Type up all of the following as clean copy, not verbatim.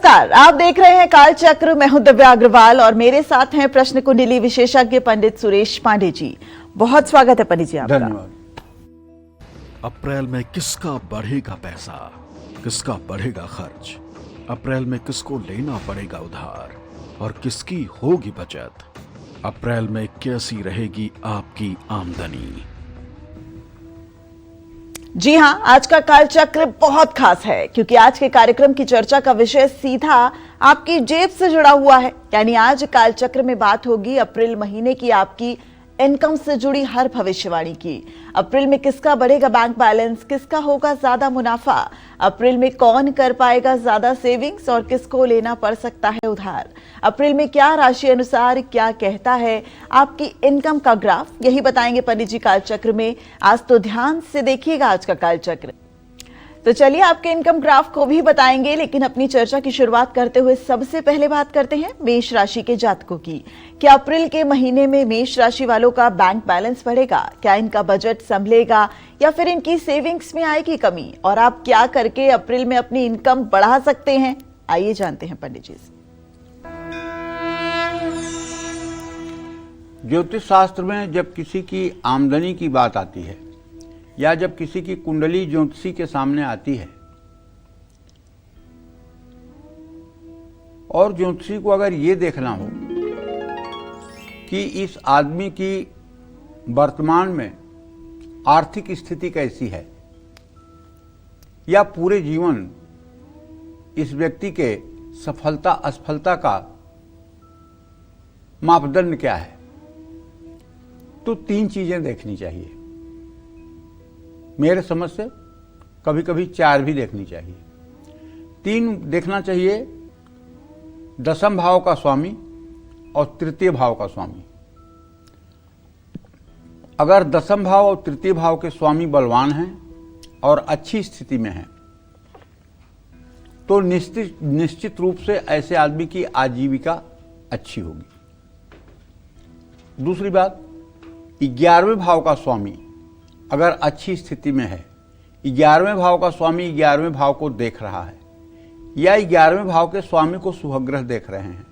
नमस्कार, आप देख रहे हैं काल चक्र। मैं हूं दिव्या अग्रवाल और मेरे साथ हैं प्रश्न कुंडली विशेषज्ञ पंडित सुरेश पांडे जी। बहुत स्वागत है पंडित जी आपका। धन्यवाद। अप्रैल में किसका बढ़ेगा पैसा, किसका बढ़ेगा खर्च, अप्रैल में किसको लेना पड़ेगा उधार और किसकी होगी बचत, अप्रैल में कैसी रहेगी आपकी आमदनी। जी हां, आज का काल चक्र बहुत खास है क्योंकि आज के कार्यक्रम की चर्चा का विषय सीधा आपकी जेब से जुड़ा हुआ है। यानी आज काल चक्र में बात होगी अप्रैल महीने की आपकी इनकम से जुड़ी हर भविष्यवाणी की। अप्रैल में किसका बढ़ेगा बैंक बैलेंस, किसका होगा ज्यादा मुनाफा, अप्रैल में कौन कर पाएगा ज्यादा सेविंग्स और किसको लेना पड़ सकता है उधार, अप्रैल में क्या राशि अनुसार क्या कहता है आपकी इनकम का ग्राफ, यही बताएंगे पंडित जी काल चक्र में। आज तो ध्यान से देखिएगा आज का काल चक्र। तो चलिए आपके इनकम ग्राफ को भी बताएंगे, लेकिन अपनी चर्चा की शुरुआत करते हुए सबसे पहले बात करते हैं मेष राशि के जातकों की। क्या अप्रैल के महीने में मेष राशि वालों का बैंक बैलेंस बढ़ेगा, क्या इनका बजट संभलेगा या फिर इनकी सेविंग्स में आएगी कमी, और आप क्या करके अप्रैल में अपनी इनकम बढ़ा सकते हैं, आइए जानते हैं पंडित जी से। ज्योतिष शास्त्र में जब किसी की आमदनी की बात आती है या जब किसी की कुंडली ज्योतिषी के सामने आती है और ज्योतिषी को अगर ये देखना हो कि इस आदमी की वर्तमान में आर्थिक स्थिति कैसी है या पूरे जीवन इस व्यक्ति के सफलता असफलता का मापदंड क्या है, तो तीन चीजें देखनी चाहिए। मेरे समझ से कभी कभी चार भी देखनी चाहिए। तीन देखना चाहिए, दसम भाव का स्वामी और तृतीय भाव का स्वामी। अगर दसम भाव और तृतीय भाव के स्वामी बलवान हैं और अच्छी स्थिति में हैं तो निश्चित रूप से ऐसे आदमी की आजीविका अच्छी होगी। दूसरी बात, 11वें भाव का स्वामी अगर अच्छी स्थिति में है, 11वें भाव का स्वामी 11वें भाव को देख रहा है या 11वें भाव के स्वामी को शुभग्रह देख रहे हैं,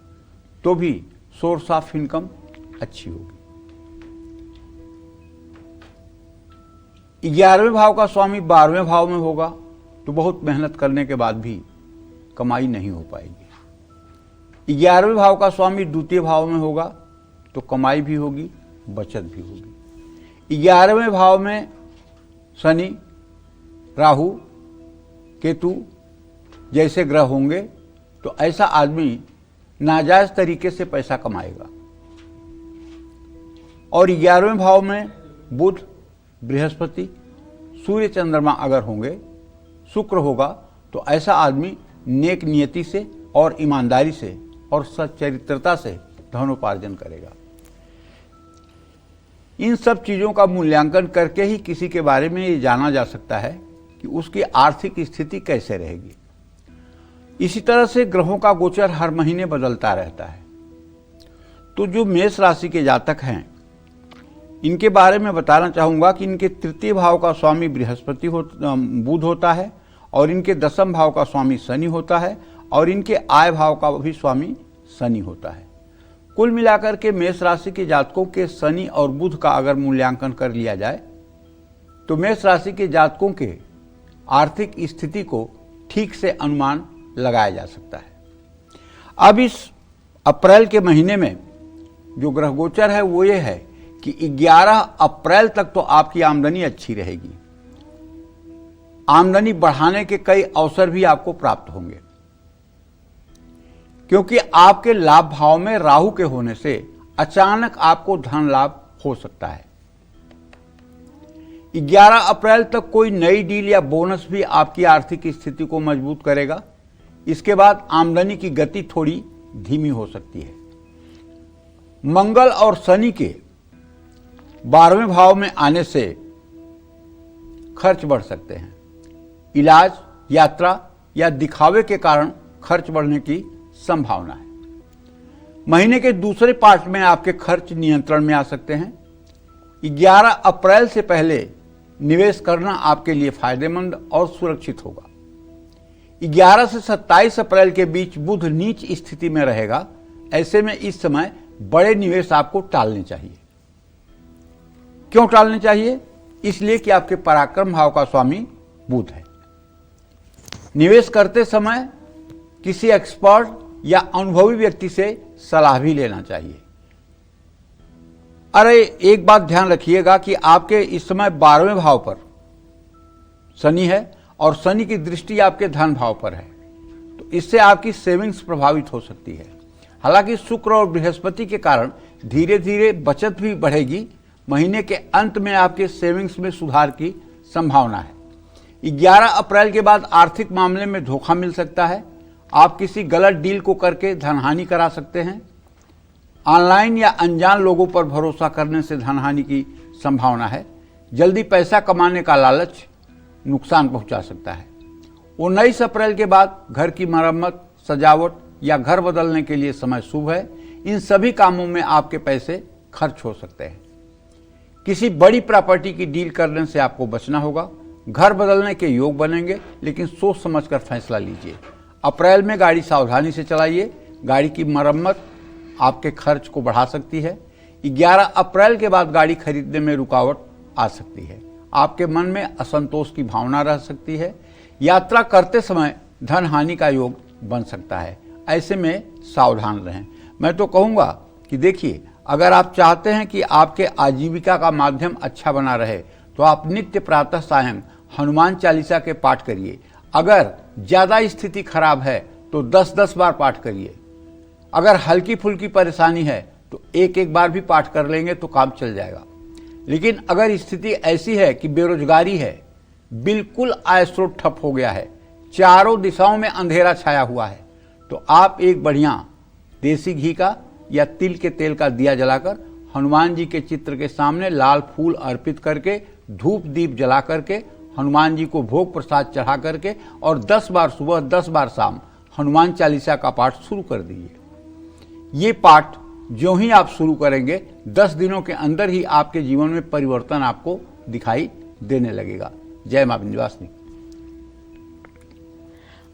तो भी सोर्स ऑफ इनकम अच्छी होगी। 11वें भाव का स्वामी 12वें भाव में होगा तो बहुत मेहनत करने के बाद भी कमाई नहीं हो पाएगी। 11वें भाव का स्वामी द्वितीय भाव में होगा तो कमाई भी होगी, बचत भी होगी। 11वें भाव में शनि, राहु, केतु जैसे ग्रह होंगे तो ऐसा आदमी नाजायज तरीके से पैसा कमाएगा। और 11वें भाव में बुध, बृहस्पति, सूर्य, चंद्रमा अगर होंगे, शुक्र होगा, तो ऐसा आदमी नेक नियति से और ईमानदारी से और सच्चरित्रता से धनोपार्जन करेगा। इन सब चीजों का मूल्यांकन करके ही किसी के बारे में ये जाना जा सकता है कि उसकी आर्थिक स्थिति कैसे रहेगी। इसी तरह से ग्रहों का गोचर हर महीने बदलता रहता है। तो जो मेष राशि के जातक हैं, इनके बारे में बताना चाहूंगा कि इनके तृतीय भाव का स्वामी बृहस्पति बुध होता है और इनके दसम भाव का स्वामी शनि होता है और इनके आय भाव का भी स्वामी शनि होता है। कुल मिलाकर के मेष राशि के जातकों के शनि और बुध का अगर मूल्यांकन कर लिया जाए तो मेष राशि के जातकों के आर्थिक स्थिति को ठीक से अनुमान लगाया जा सकता है। अब इस अप्रैल के महीने में जो ग्रह गोचर है वो ये है कि 11 अप्रैल तक तो आपकी आमदनी अच्छी रहेगी। आमदनी बढ़ाने के कई अवसर भी आपको प्राप्त होंगे क्योंकि आपके लाभ भाव में राहु के होने से अचानक आपको धन लाभ हो सकता है। 11 अप्रैल तक कोई नई डील या बोनस भी आपकी आर्थिक स्थिति को मजबूत करेगा। इसके बाद आमदनी की गति थोड़ी धीमी हो सकती है। मंगल और शनि के 12वें भाव में आने से खर्च बढ़ सकते हैं। इलाज, यात्रा या दिखावे के कारण खर्च बढ़ने की संभावना है। महीने के दूसरे पार्ट में आपके खर्च नियंत्रण में आ सकते हैं। 11 अप्रैल से पहले निवेश करना आपके लिए फायदेमंद और सुरक्षित होगा। 11 से 27 अप्रैल के बीच बुध नीच स्थिति में रहेगा। ऐसे में इस समय बड़े निवेश आपको टालने चाहिए। क्यों टालने चाहिए? इसलिए कि आपके पराक्रम भाव का स्वामी बुध है। निवेश करते समय किसी एक्सपर्ट या अनुभवी व्यक्ति से सलाह भी लेना चाहिए। अरे एक बात ध्यान रखिएगा कि आपके इस समय 12वें भाव पर शनि है और शनि की दृष्टि आपके धन भाव पर है, तो इससे आपकी सेविंग्स प्रभावित हो सकती है। हालांकि शुक्र और बृहस्पति के कारण धीरे धीरे बचत भी बढ़ेगी। महीने के अंत में आपके सेविंग्स में सुधार की संभावना है। 11 अप्रैल के बाद आर्थिक मामले में धोखा मिल सकता है। आप किसी गलत डील को करके धनहानि करा सकते हैं। ऑनलाइन या अनजान लोगों पर भरोसा करने से धनहानि की संभावना है। जल्दी पैसा कमाने का लालच नुकसान पहुंचा सकता है। 19 अप्रैल के बाद घर की मरम्मत, सजावट या घर बदलने के लिए समय शुभ है। इन सभी कामों में आपके पैसे खर्च हो सकते हैं। किसी बड़ी प्रॉपर्टी की डील करने से आपको बचना होगा। घर बदलने के योग बनेंगे, लेकिन सोच समझकर फैसला लीजिए। अप्रैल में गाड़ी सावधानी से चलाइए। गाड़ी की मरम्मत आपके खर्च को बढ़ा सकती है। 11 अप्रैल के बाद गाड़ी खरीदने में रुकावट आ सकती है। आपके मन में असंतोष की भावना रह सकती है। यात्रा करते समय धन हानि का योग बन सकता है। ऐसे में सावधान रहें। मैं तो कहूँगा कि देखिए, अगर आप चाहते हैं कि आपके आजीविका का माध्यम अच्छा बना रहे तो आप नित्य प्रातः सायं हनुमान चालीसा के पाठ करिए। अगर ज़्यादा स्थिति खराब है तो 10-10 बार पाठ करिए। अगर हल्की फुल्की परेशानी है तो एक बार भी पाठ कर लेंगे तो काम चल जाएगा। लेकिन अगर स्थिति ऐसी है कि बेरोजगारी है, बिल्कुल आय स्रोत ठप हो गया है, चारों दिशाओं में अंधेरा छाया हुआ है, तो आप एक बढ़िया देसी घी का या तिल के तेल का दिया जलाकर हनुमान जी के चित्र के सामने लाल फूल अर्पित करके, धूप दीप जला करके, हनुमान जी को भोग प्रसाद चढ़ा करके और 10 बार सुबह 10 बार शाम हनुमान चालीसा का पाठ शुरू कर दीजिए। ये पाठ जो ही आप शुरू करेंगे 10 दिनों के अंदर ही आपके जीवन में परिवर्तन आपको दिखाई देने लगेगा। जय मां विंध्यवासिनी।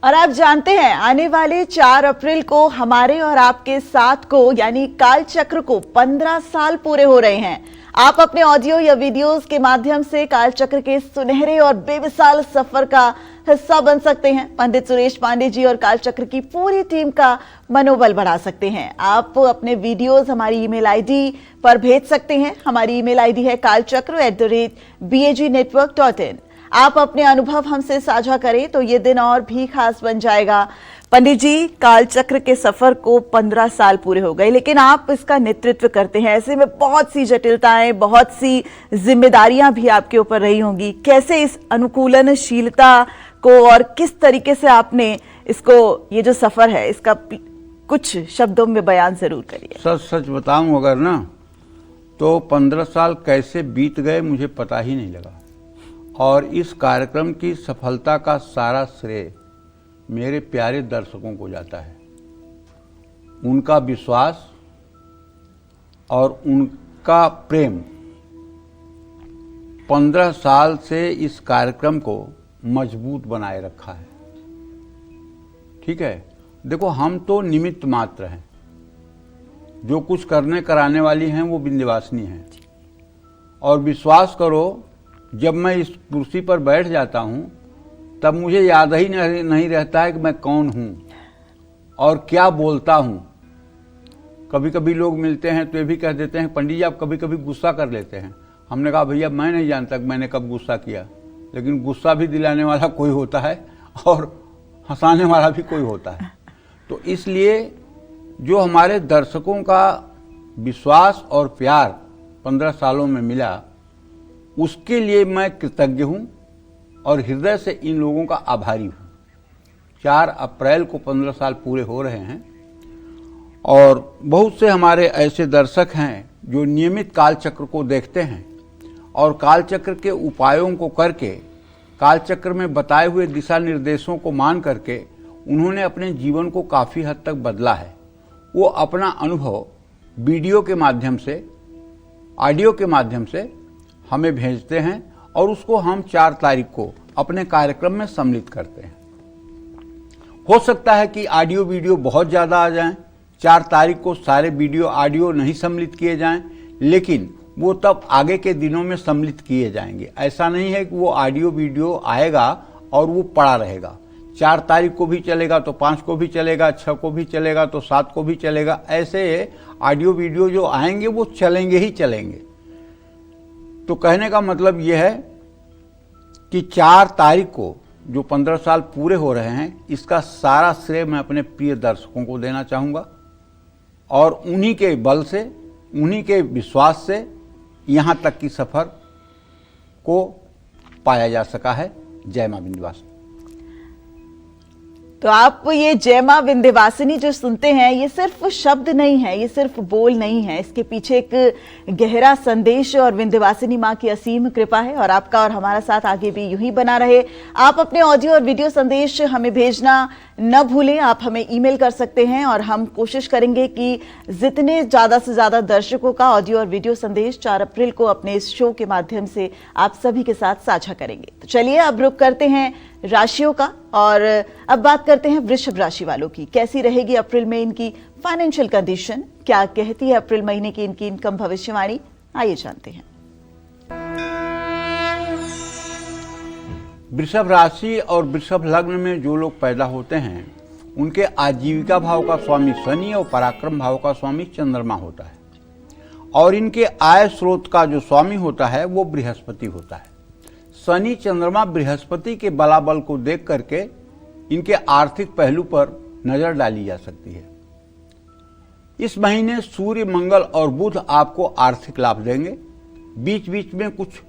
और आप जानते हैं, आने वाले 4 अप्रैल को हमारे और आपके साथ को यानी काल चक्र को 15 साल पूरे हो रहे हैं। आप अपने ऑडियो या वीडियोस के माध्यम से काल चक्र के सुनहरे और बेमिसाल सफर का हिस्सा बन सकते हैं। पंडित सुरेश पांडे जी और काल चक्र की पूरी टीम का मनोबल बढ़ा सकते हैं। आप अपने वीडियोस हमारी ईमेल आईडी पर भेज सकते हैं। हमारी ईमेल आईडी है kalchakra@bagnetwork.in। आप अपने अनुभव हमसे साझा करें तो ये दिन और भी खास बन जाएगा। पंडित जी, काल चक्र के सफर को 15 साल पूरे हो गए, लेकिन आप इसका नेतृत्व करते हैं। ऐसे में बहुत सी जटिलताएं, बहुत सी जिम्मेदारियां भी आपके ऊपर रही होंगी। कैसे इस अनुकूलनशीलता को और किस तरीके से आपने इसको, ये जो सफर है, इसका कुछ शब्दों में बयान जरूर करिए। सच सच बताऊं अगर ना, तो 15 साल कैसे बीत गए मुझे पता ही नहीं लगा। और इस कार्यक्रम की सफलता का सारा श्रेय मेरे प्यारे दर्शकों को जाता है। उनका विश्वास और उनका प्रेम 15 साल से इस कार्यक्रम को मजबूत बनाए रखा है। ठीक है, देखो, हम तो निमित्त मात्र हैं। जो कुछ करने कराने वाली हैं वो विंध्यवासिनी हैं। और विश्वास करो, जब मैं इस कुर्सी पर बैठ जाता हूं तब मुझे याद ही नहीं रहता है कि मैं कौन हूं और क्या बोलता हूं। कभी कभी लोग मिलते हैं तो ये भी कह देते हैं, पंडित जी आप कभी कभी गुस्सा कर लेते हैं। हमने कहा भैया मैं नहीं जानता कि मैंने कब गुस्सा किया, लेकिन गुस्सा भी दिलाने वाला कोई होता है और हंसाने वाला भी कोई होता है। तो इसलिए जो हमारे दर्शकों का विश्वास और प्यार 15 सालों में मिला, उसके लिए मैं कृतज्ञ हूं और हृदय से इन लोगों का आभारी हूं। 4 अप्रैल को 15 साल पूरे हो रहे हैं और बहुत से हमारे ऐसे दर्शक हैं जो नियमित कालचक्र को देखते हैं और कालचक्र के उपायों को करके, कालचक्र में बताए हुए दिशा निर्देशों को मान करके उन्होंने अपने जीवन को काफ़ी हद तक बदला है। वो अपना अनुभव वीडियो के माध्यम से, ऑडियो के माध्यम से हमें भेजते हैं और उसको हम 4 तारीख को अपने कार्यक्रम में सम्मिलित करते हैं। हो सकता है कि ऑडियो वीडियो बहुत ज़्यादा आ जाएं, 4 तारीख को सारे वीडियो ऑडियो नहीं सम्मिलित किए जाएं, लेकिन वो तब आगे के दिनों में सम्मिलित किए जाएंगे। ऐसा नहीं है कि वो ऑडियो वीडियो आएगा और वो पड़ा रहेगा। 4 तारीख को भी चलेगा तो 5 को भी चलेगा, 6 को भी चलेगा तो 7 को भी चलेगा। ऐसे ऑडियो वीडियो जो आएंगे वो चलेंगे ही चलेंगे। तो कहने का मतलब ये है कि 4 तारीख को जो 15 साल पूरे हो रहे हैं, इसका सारा श्रेय मैं अपने प्रिय दर्शकों को देना चाहूँगा और उन्हीं के बल से, उन्हीं के विश्वास से यहाँ तक की सफ़र को पाया जा सका है। जय मां विंध्यवासिनी। तो आप ये जय मां विंध्यवासिनी जो सुनते हैं, ये सिर्फ शब्द नहीं है, ये सिर्फ बोल नहीं है, इसके पीछे एक गहरा संदेश और विंध्यवासिनी मां की असीम कृपा है। और आपका और हमारा साथ आगे भी यूं ही बना रहे। आप अपने ऑडियो और वीडियो संदेश हमें भेजना न भूलें। आप हमें ईमेल कर सकते हैं और हम कोशिश करेंगे कि जितने ज्यादा से ज्यादा दर्शकों का ऑडियो और वीडियो संदेश 4 अप्रैल को अपने इस शो के माध्यम से आप सभी के साथ साझा करेंगे। तो चलिए अब रुक करते हैं राशियों का और अब बात करते हैं वृषभ राशि वालों की। कैसी रहेगी अप्रैल में इनकी फाइनेंशियल कंडीशन, क्या कहती है अप्रैल महीने की इनकी इनकम भविष्यवाणी, आइए जानते हैं। वृषभ राशि और वृषभ लग्न में जो लोग पैदा होते हैं, उनके आजीविका भाव का स्वामी शनि और पराक्रम भाव का स्वामी चंद्रमा होता है और इनके आय स्रोत का जो स्वामी होता है वो बृहस्पति होता है। शनि चंद्रमा बृहस्पति के बलाबल को देख करके इनके आर्थिक पहलू पर नजर डाली जा सकती है। इस महीने सूर्य, मंगल और बुध आपको आर्थिक लाभ देंगे। बीच बीच में कुछ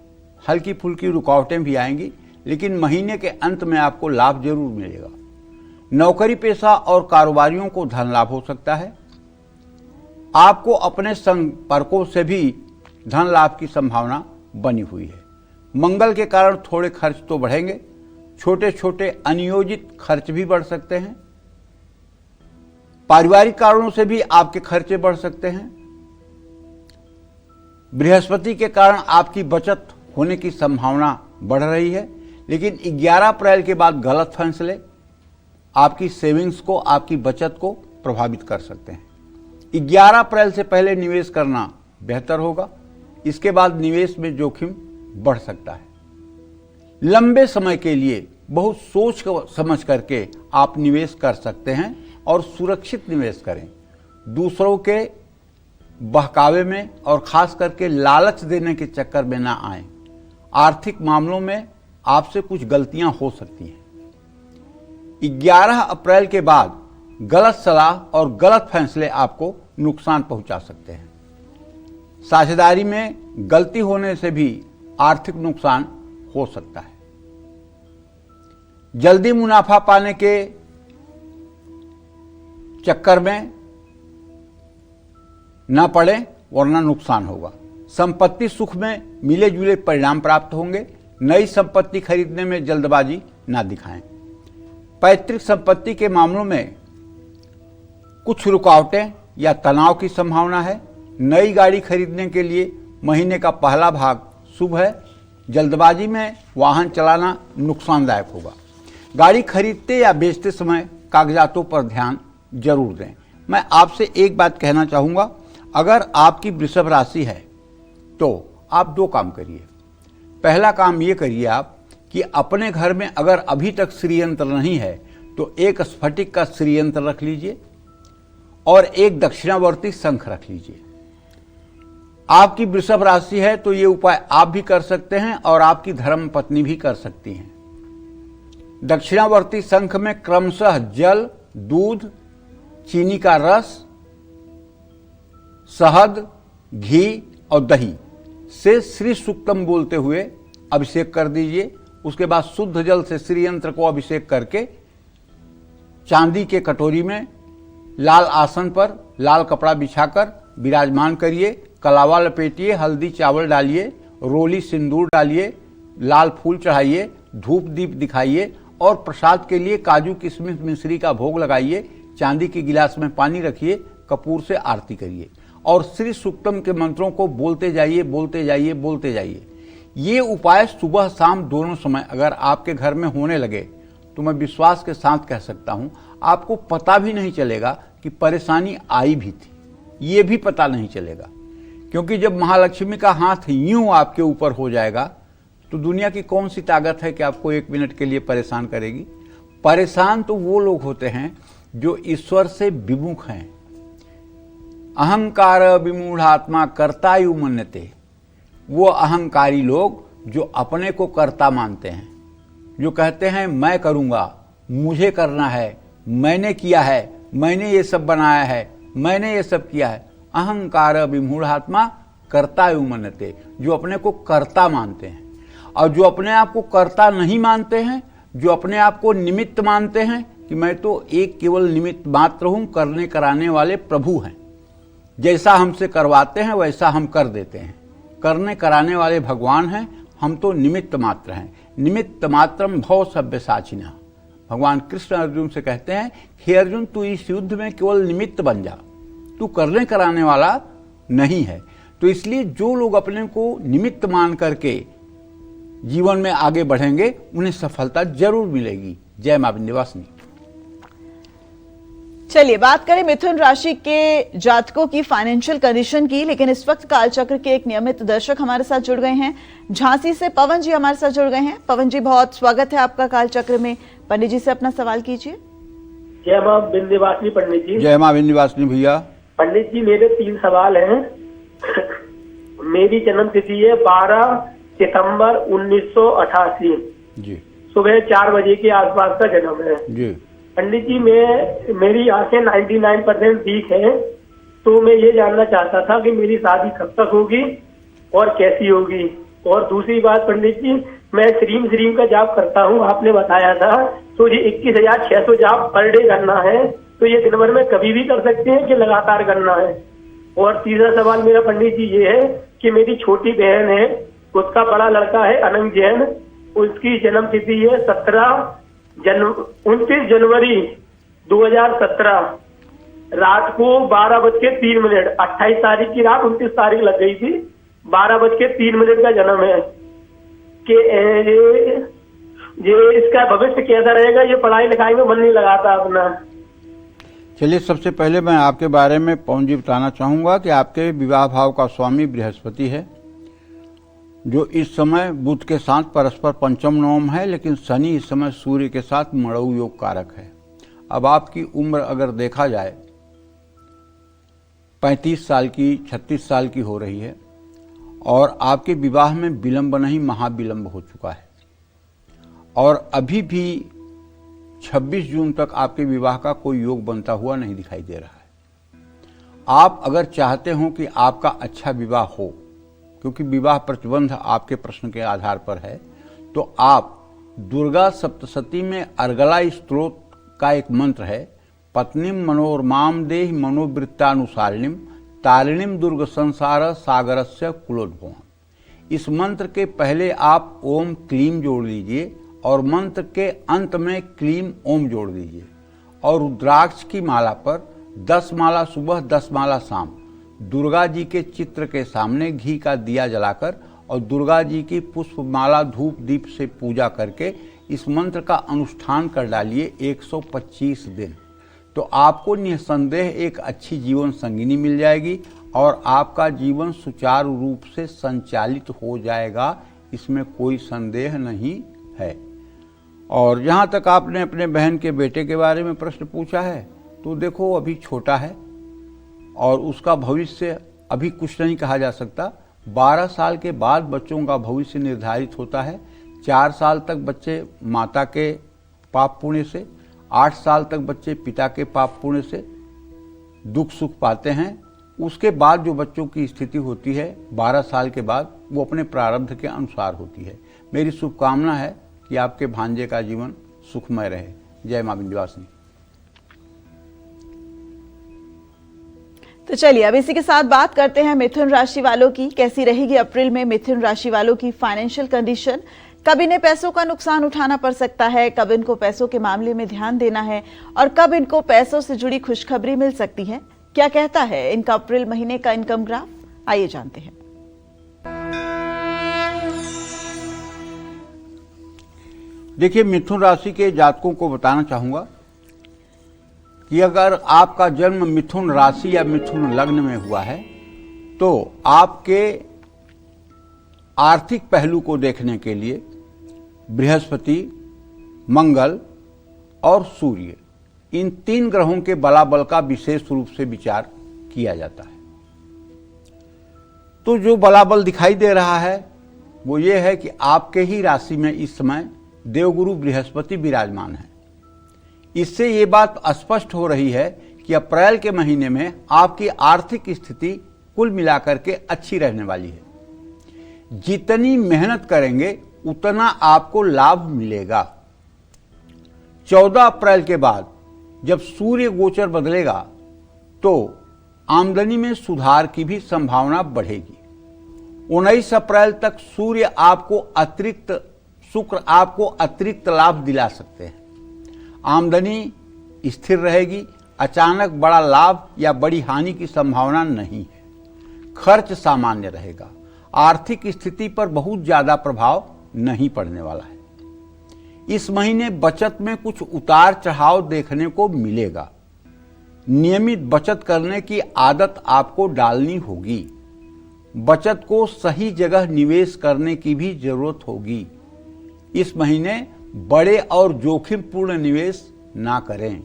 हल्की फुल्की रुकावटें भी आएंगी, लेकिन महीने के अंत में आपको लाभ जरूर मिलेगा। नौकरी पेशा और कारोबारियों को धन लाभ हो सकता है। आपको अपने संपर्कों से भी धन लाभ की संभावना बनी हुई है। मंगल के कारण थोड़े खर्च तो बढ़ेंगे, छोटे छोटे अनियोजित खर्च भी बढ़ सकते हैं। पारिवारिक कारणों से भी आपके खर्चे बढ़ सकते हैं। बृहस्पति के कारण आपकी बचत होने की संभावना बढ़ रही है, लेकिन 11 अप्रैल के बाद गलत फैसले आपकी सेविंग्स को, आपकी बचत को प्रभावित कर सकते हैं। 11 अप्रैल से पहले निवेश करना बेहतर होगा। इसके बाद निवेश में जोखिम बढ़ सकता है। लंबे समय के लिए बहुत सोच समझ करके आप निवेश कर सकते हैं और सुरक्षित निवेश करें। दूसरों के बहकावे में और खास करके लालच देने के चक्कर में ना आए। आर्थिक मामलों में आपसे कुछ गलतियां हो सकती हैं। 11 अप्रैल के बाद गलत सलाह और गलत फैसले आपको नुकसान पहुंचा सकते हैं। साझेदारी में गलती होने से भी आर्थिक नुकसान हो सकता है। जल्दी मुनाफा पाने के चक्कर में न पड़े वरना नुकसान होगा। संपत्ति सुख में मिले जुले परिणाम प्राप्त होंगे। नई संपत्ति खरीदने में जल्दबाजी ना दिखाएं। पैतृक संपत्ति के मामलों में कुछ रुकावटें या तनाव की संभावना है। नई गाड़ी खरीदने के लिए महीने का पहला भाग शुभ है। जल्दबाजी में वाहन चलाना नुकसानदायक होगा। गाड़ी खरीदते या बेचते समय कागजातों पर ध्यान जरूर दें। मैं आपसे एक बात कहना चाहूँगा, अगर आपकी वृषभ राशि है तो आप 2 काम करिए। पहला काम ये करिए आप कि अपने घर में अगर अभी तक श्रीयंत्र नहीं है तो एक स्फटिक का श्रीयंत्र रख लीजिए और एक दक्षिणावर्ती शंख रख लीजिए। आपकी वृषभ राशि है तो ये उपाय आप भी कर सकते हैं और आपकी धर्म पत्नी भी कर सकती हैं। दक्षिणावर्ती शंख में क्रमशः जल, दूध, चीनी का रस, शहद, घी और दही से श्री सूक्तम बोलते हुए अभिषेक कर दीजिए। उसके बाद शुद्ध जल से श्री यंत्र को अभिषेक करके चांदी के कटोरी में लाल आसन पर लाल कपड़ा बिछाकर विराजमान करिए। कलावा लपेटिए, हल्दी चावल डालिए, रोली सिंदूर डालिए, लाल फूल चढ़ाइए, धूप दीप दिखाइए और प्रसाद के लिए काजू किशमिश मिश्री का भोग लगाइए। चांदी के गिलास में पानी रखिए, कपूर से आरती करिए और श्री सूक्तम के मंत्रों को बोलते जाइए, बोलते जाइए, बोलते जाइए। ये उपाय सुबह शाम दोनों समय अगर आपके घर में होने लगे तो मैं विश्वास के साथ कह सकता हूं आपको पता भी नहीं चलेगा कि परेशानी आई भी थी, ये भी पता नहीं चलेगा। क्योंकि जब महालक्ष्मी का हाथ यूं आपके ऊपर हो जाएगा तो दुनिया की कौन सी ताकत है कि आपको 1 मिनट के लिए परेशान करेगी। परेशान तो वो लोग होते हैं जो ईश्वर से विमुख हैं। अहंकार विमूढ़ात्मा कर्तायु मन्यते, वो अहंकारी लोग जो अपने को कर्ता मानते हैं, जो कहते हैं मैं करूंगा, मुझे करना है, मैंने किया है, मैंने ये सब बनाया है, मैंने ये सब किया है। अहंकार विमूढ़ात्मा कर्तायु मन्यते, जो अपने को कर्ता मानते हैं। और जो अपने आप को कर्ता नहीं मानते हैं, जो अपने आप को निमित्त मानते हैं कि मैं तो एक केवल निमित्त मात्र हूं, करने कराने वाले प्रभु हैं, जैसा हमसे करवाते हैं वैसा हम कर देते हैं, करने कराने वाले भगवान हैं, हम तो निमित्त मात्र हैं। निमित्त मात्रम भव सव्यसाचिनः, भगवान कृष्ण अर्जुन से कहते हैं हे अर्जुन, तू इस युद्ध में केवल निमित्त बन जा, तू करने कराने वाला नहीं है। तो इसलिए जो लोग अपने को निमित्त मान करके जीवन में आगे बढ़ेंगे उन्हें सफलता जरूर मिलेगी। जय मां विंध्यवासिनी। चलिए बात करें मिथुन राशि के जातकों की फाइनेंशियल कंडीशन की, लेकिन इस वक्त कालचक्र के एक नियमित दर्शक हमारे साथ जुड़ गए हैं। झांसी से पवन जी हमारे साथ जुड़ गए हैं। पवन जी, बहुत स्वागत है आपका कालचक्र में। पंडित जी से अपना सवाल कीजिए। जय मां विंध्यवासिनी पंडित जी। जय मां विंध्यवासिनी भैया। पंडित जी, मेरे 3 सवाल हैं। मेरी जन्म तिथि है 12 सितंबर 1988 जी, सुबह 4 बजे के आसपास का जन्म है जी। पंडित जी। मेरी आंखें 99% ठीक है, तो मैं ये जानना चाहता था कि मेरी शादी कब तक होगी और कैसी होगी। और दूसरी बात पंडित जी, मैं श्रीम का जाप करता हूँ, आपने बताया था, तो ये 21,600 जाप पर डे करना है, तो ये दिन भर में कभी भी कर सकते हैं कि लगातार करना है। और तीसरा सवाल मेरा पंडित जी ये है कि मेरी छोटी बहन है, उसका बड़ा लड़का है अनंत जैन, उसकी जन्म तिथि है 29 जनवरी 2017 रात को 12:03। 28 तारीख की रात 29 तारीख लग गई थी, 12:03 का जन्म है। कि ये इसका भविष्य कैसा रहेगा, ये पढ़ाई लिखाई में मन नहीं लगाता अपना। चलिए, सबसे पहले मैं आपके बारे में पवन जी बताना चाहूंगा कि आपके विवाह भाव का स्वामी बृहस्पति है, जो इस समय बुध के साथ परस्पर पंचम नवम है, लेकिन शनि इस समय सूर्य के साथ मड़ऊ योग कारक है। अब आपकी उम्र अगर देखा जाए 35 साल की, 36 साल की हो रही है, और आपके विवाह में विलंब नहीं महाविलंब हो चुका है, और अभी भी 26 जून तक आपके विवाह का कोई योग बनता हुआ नहीं दिखाई दे रहा है। आप अगर चाहते हो कि आपका अच्छा विवाह हो, क्योंकि विवाह प्रतिबंध आपके प्रश्न के आधार पर है, तो आप दुर्गा सप्तशती में अर्गला स्त्रोत का एक मंत्र है, पत्नीम मनोरमाम देहि मनोवृत्तानुसारिणीम तारिणीम दुर्ग संसार सागरस्य कुलोद्भवम्। इस मंत्र के पहले आप ओम क्लीम जोड़ लीजिए और मंत्र के अंत में क्लीम ओम जोड़ दीजिए, और रुद्राक्ष की माला पर 10 माला सुबह 10 माला शाम दुर्गा जी के चित्र के सामने घी का दिया जलाकर और दुर्गा जी की पुष्पमाला धूप दीप से पूजा करके इस मंत्र का अनुष्ठान कर डालिए 125 दिन, तो आपको निसंदेह एक अच्छी जीवन संगिनी मिल जाएगी और आपका जीवन सुचारू रूप से संचालित हो जाएगा, इसमें कोई संदेह नहीं है। और जहाँ तक आपने अपने बहन के बेटे के बारे में प्रश्न पूछा है, तो देखो अभी छोटा है और उसका भविष्य अभी कुछ नहीं कहा जा सकता। 12 साल के बाद बच्चों का भविष्य निर्धारित होता है। 4 साल तक बच्चे माता के पाप पुण्य से, 8 साल तक बच्चे पिता के पाप पुण्य से दुख सुख पाते हैं। उसके बाद जो बच्चों की स्थिति होती है 12 साल के बाद, वो अपने प्रारब्ध के अनुसार होती है। मेरी शुभकामना है कि आपके भांजे का जीवन सुखमय रहे। जय मां विंध्यवासिनी। तो चलिए अब इसी के साथ बात करते हैं मिथुन राशि वालों की। कैसी रहेगी अप्रैल में मिथुन राशि वालों की फाइनेंशियल कंडीशन, कब इन्हें पैसों का नुकसान उठाना पड़ सकता है, कब इनको पैसों के मामले में ध्यान देना है और कब इनको पैसों से जुड़ी खुशखबरी मिल सकती है, क्या कहता है इनका अप्रैल महीने का इनकम ग्राफ, आइए जानते हैं। देखिए, मिथुन राशि के जातकों को बताना चाहूंगा कि अगर आपका जन्म मिथुन राशि या मिथुन लग्न में हुआ है तो आपके आर्थिक पहलू को देखने के लिए बृहस्पति, मंगल और सूर्य, इन 3 ग्रहों के बलाबल का विशेष रूप से विचार किया जाता है। तो जो बलाबल दिखाई दे रहा है वो ये है कि आपके ही राशि में इस समय देवगुरु बृहस्पति विराजमान है। इससे ये बात स्पष्ट हो रही है कि अप्रैल के महीने में आपकी आर्थिक स्थिति कुल मिलाकर के अच्छी रहने वाली है। जितनी मेहनत करेंगे उतना आपको लाभ मिलेगा। 14 अप्रैल के बाद जब सूर्य गोचर बदलेगा तो आमदनी में सुधार की भी संभावना बढ़ेगी। 19 अप्रैल तक शुक्र आपको अतिरिक्त लाभ दिला सकते हैं। आमदनी स्थिर रहेगी, अचानक बड़ा लाभ या बड़ी हानि की संभावना नहीं है। खर्च सामान्य रहेगा, आर्थिक स्थिति पर बहुत ज्यादा प्रभाव नहीं पड़ने वाला है। इस महीने बचत में कुछ उतार चढ़ाव देखने को मिलेगा। नियमित बचत करने की आदत आपको डालनी होगी। बचत को सही जगह निवेश करने की भी जरूरत होगी। इस महीने बड़े और जोखिमपूर्ण निवेश ना करें।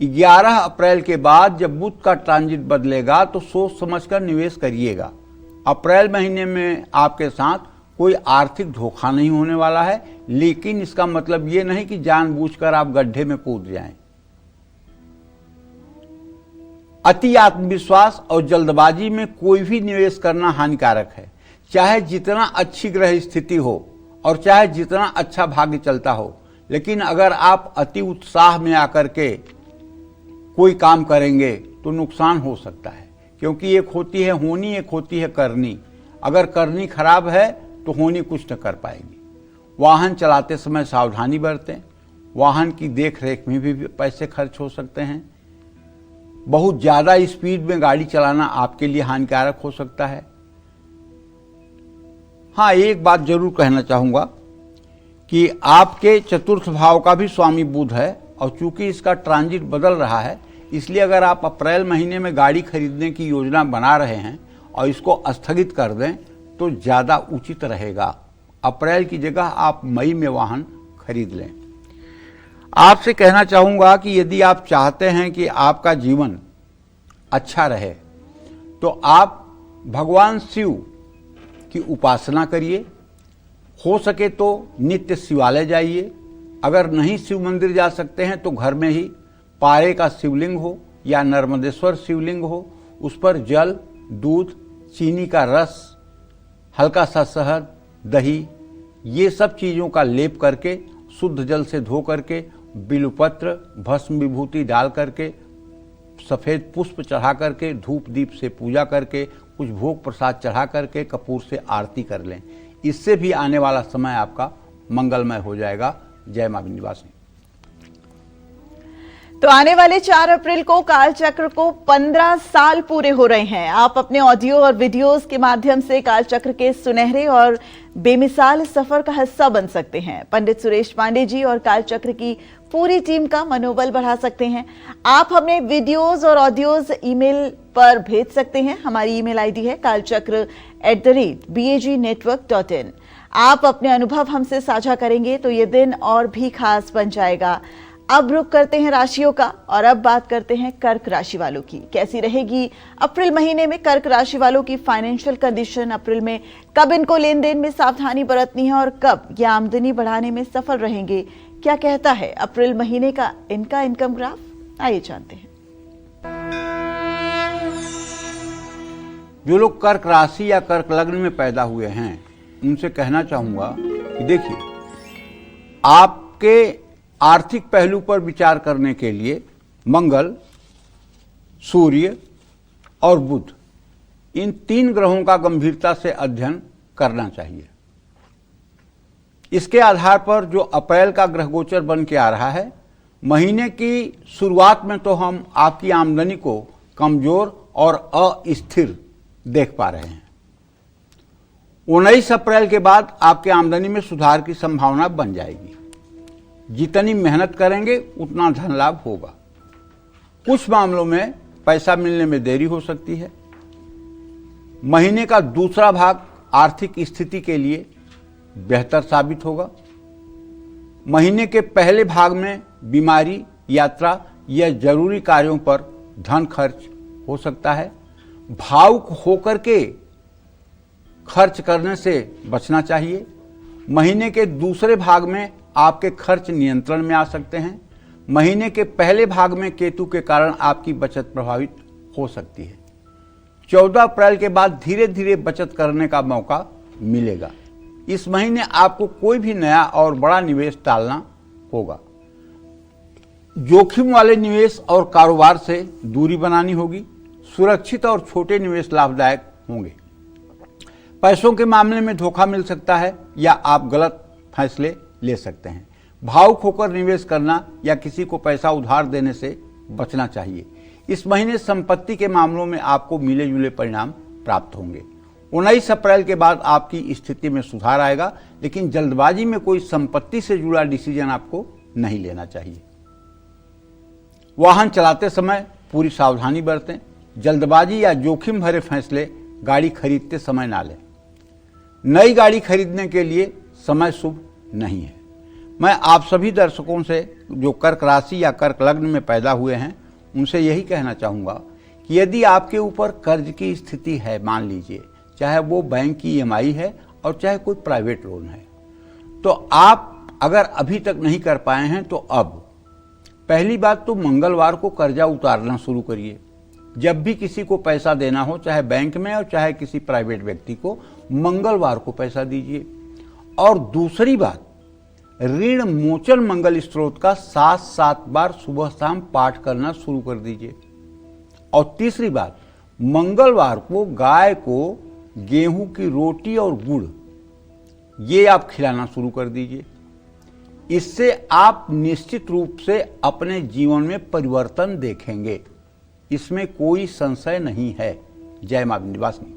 11 अप्रैल के बाद जब बुध का ट्रांजिट बदलेगा तो सोच समझकर निवेश करिएगा। अप्रैल महीने में आपके साथ कोई आर्थिक धोखा नहीं होने वाला है, लेकिन इसका मतलब ये नहीं कि जानबूझकर आप गड्ढे में कूद जाएं। अति आत्मविश्वास और जल्दबाजी में कोई भी निवेश करना हानिकारक है। चाहे जितना अच्छी ग्रह स्थिति हो और चाहे जितना अच्छा भाग्य चलता हो, लेकिन अगर आप अति उत्साह में आकर के कोई काम करेंगे तो नुकसान हो सकता है, क्योंकि एक होती है होनी, एक होती है करनी। अगर करनी खराब है तो होनी कुछ न कर पाएगी। वाहन चलाते समय सावधानी बरतें। वाहन की देख रेख में भी पैसे खर्च हो सकते हैं। बहुत ज्यादा स्पीड में गाड़ी चलाना आपके लिए हानिकारक हो सकता है। हाँ, एक बात जरूर कहना चाहूंगा कि आपके चतुर्थ भाव का भी स्वामी बुध है और चूंकि इसका ट्रांजिट बदल रहा है, इसलिए अगर आप अप्रैल महीने में गाड़ी खरीदने की योजना बना रहे हैं और इसको स्थगित कर दें तो ज्यादा उचित रहेगा। अप्रैल की जगह आप मई में वाहन खरीद लें। आपसे कहना चाहूंगा कि यदि आप चाहते हैं कि आपका जीवन अच्छा रहे तो आप भगवान शिव की उपासना करिए। हो सके तो नित्य शिवालय जाइए। अगर नहीं शिव मंदिर जा सकते हैं तो घर में ही पारे का शिवलिंग हो या नर्मदेश्वर शिवलिंग हो, उस पर जल, दूध, चीनी का रस, हल्का सा शहद, दही, ये सब चीज़ों का लेप करके शुद्ध जल से धो करके बिल्वपत्र, भस्म विभूति डाल करके, सफ़ेद पुष्प चढ़ा करके, धूप दीप से पूजा करके, कुछ भोग प्रसाद चढ़ा करके कपूर से आरती कर लें। इससे भी आने वाला समय आपका मंगलमय हो जाएगा। जय मां विंध्यवासिनी। तो आने वाले 4 अप्रैल को कालचक्र को 15 साल पूरे हो रहे हैं। आप अपने ऑडियो और वीडियोस के माध्यम से कालचक्र के सुनहरे और बेमिसाल सफर का हिस्सा बन सकते हैं। पंडित सुरेश पांडे जी और कालचक्र की पूरी टीम का मनोबल बढ़ा सकते हैं। आप हमें वीडियोस और ऑडियोज ईमेल पर भेज सकते हैं। हमारी ईमेल आईडी है kalchakra@bagnetwork.in। आप अपने अनुभव हमसे साझा करेंगे तो ये दिन और भी खास बन जाएगा। अब रुक करते हैं राशियों का और अब बात करते हैं कर्क राशि वालों की। कैसी रहेगी अप्रैल महीने में कर्क राशि वालों की फाइनेंशियल कंडीशन? अप्रैल में कब इनको लेन देन में सावधानी बरतनी है और कब ये आमदनी बढ़ाने में सफल रहेंगे? क्या कहता है अप्रैल महीने का इनका इनकम ग्राफ? आइए जानते हैं। जो लोग कर्क राशि या कर्क लग्न में पैदा हुए हैं उनसे कहना चाहूंगा कि देखिए, आपके आर्थिक पहलू पर विचार करने के लिए मंगल, सूर्य और बुध, इन 3 ग्रहों का गंभीरता से अध्ययन करना चाहिए। इसके आधार पर जो अप्रैल का ग्रह गोचर बन के आ रहा है, महीने की शुरुआत में तो हम आपकी आमदनी को कमजोर और अस्थिर देख पा रहे हैं। 19 अप्रैल के बाद आपके आमदनी में सुधार की संभावना बन जाएगी। जितनी मेहनत करेंगे उतना धन लाभ होगा। कुछ मामलों में पैसा मिलने में देरी हो सकती है। महीने का दूसरा भाग आर्थिक स्थिति के लिए बेहतर साबित होगा। महीने के पहले भाग में बीमारी, यात्रा या जरूरी कार्यों पर धन खर्च हो सकता है। भावुक होकर के खर्च करने से बचना चाहिए। महीने के दूसरे भाग में आपके खर्च नियंत्रण में आ सकते हैं। महीने के पहले भाग में केतु के कारण आपकी बचत प्रभावित हो सकती है। 14 अप्रैल के बाद धीरे धीरे बचत करने का मौका मिलेगा। इस महीने आपको कोई भी नया और बड़ा निवेश टालना होगा। जोखिम वाले निवेश और कारोबार से दूरी बनानी होगी। सुरक्षित और छोटे निवेश लाभदायक होंगे। पैसों के मामले में धोखा मिल सकता है या आप गलत फैसले ले सकते हैं। भावुक होकर निवेश करना या किसी को पैसा उधार देने से बचना चाहिए। इस महीने संपत्ति के मामलों में आपको मिले जुले परिणाम प्राप्त होंगे। 19 अप्रैल के बाद आपकी स्थिति में सुधार आएगा, लेकिन जल्दबाजी में कोई संपत्ति से जुड़ा डिसीजन आपको नहीं लेना चाहिए। वाहन चलाते समय पूरी सावधानी बरतें। जल्दबाजी या जोखिम भरे फैसले गाड़ी खरीदते समय ना लें। नई गाड़ी खरीदने के लिए समय शुभ नहीं है। मैं आप सभी दर्शकों से जो कर्क राशि या कर्क लग्न में पैदा हुए हैं उनसे यही कहना चाहूँगा कि यदि आपके ऊपर कर्ज की स्थिति है, मान लीजिए चाहे वो बैंक की EMI है और चाहे कोई प्राइवेट लोन है, तो आप अगर अभी तक नहीं कर पाए हैं तो अब पहली बात तो मंगलवार को कर्जा उतारना शुरू करिए। जब भी किसी को पैसा देना हो, चाहे बैंक में और चाहे किसी प्राइवेट व्यक्ति को, मंगलवार को पैसा दीजिए। और दूसरी बात, ऋण मोचन मंगल स्त्रोत का 7 बार सुबह शाम पाठ करना शुरू कर दीजिए। और तीसरी बात, मंगलवार को गाय को गेहूं की रोटी और गुड़ ये आप खिलाना शुरू कर दीजिए। इससे आप निश्चित रूप से अपने जीवन में परिवर्तन देखेंगे, इसमें कोई संशय नहीं है। जय मां विंध्यवासिनी।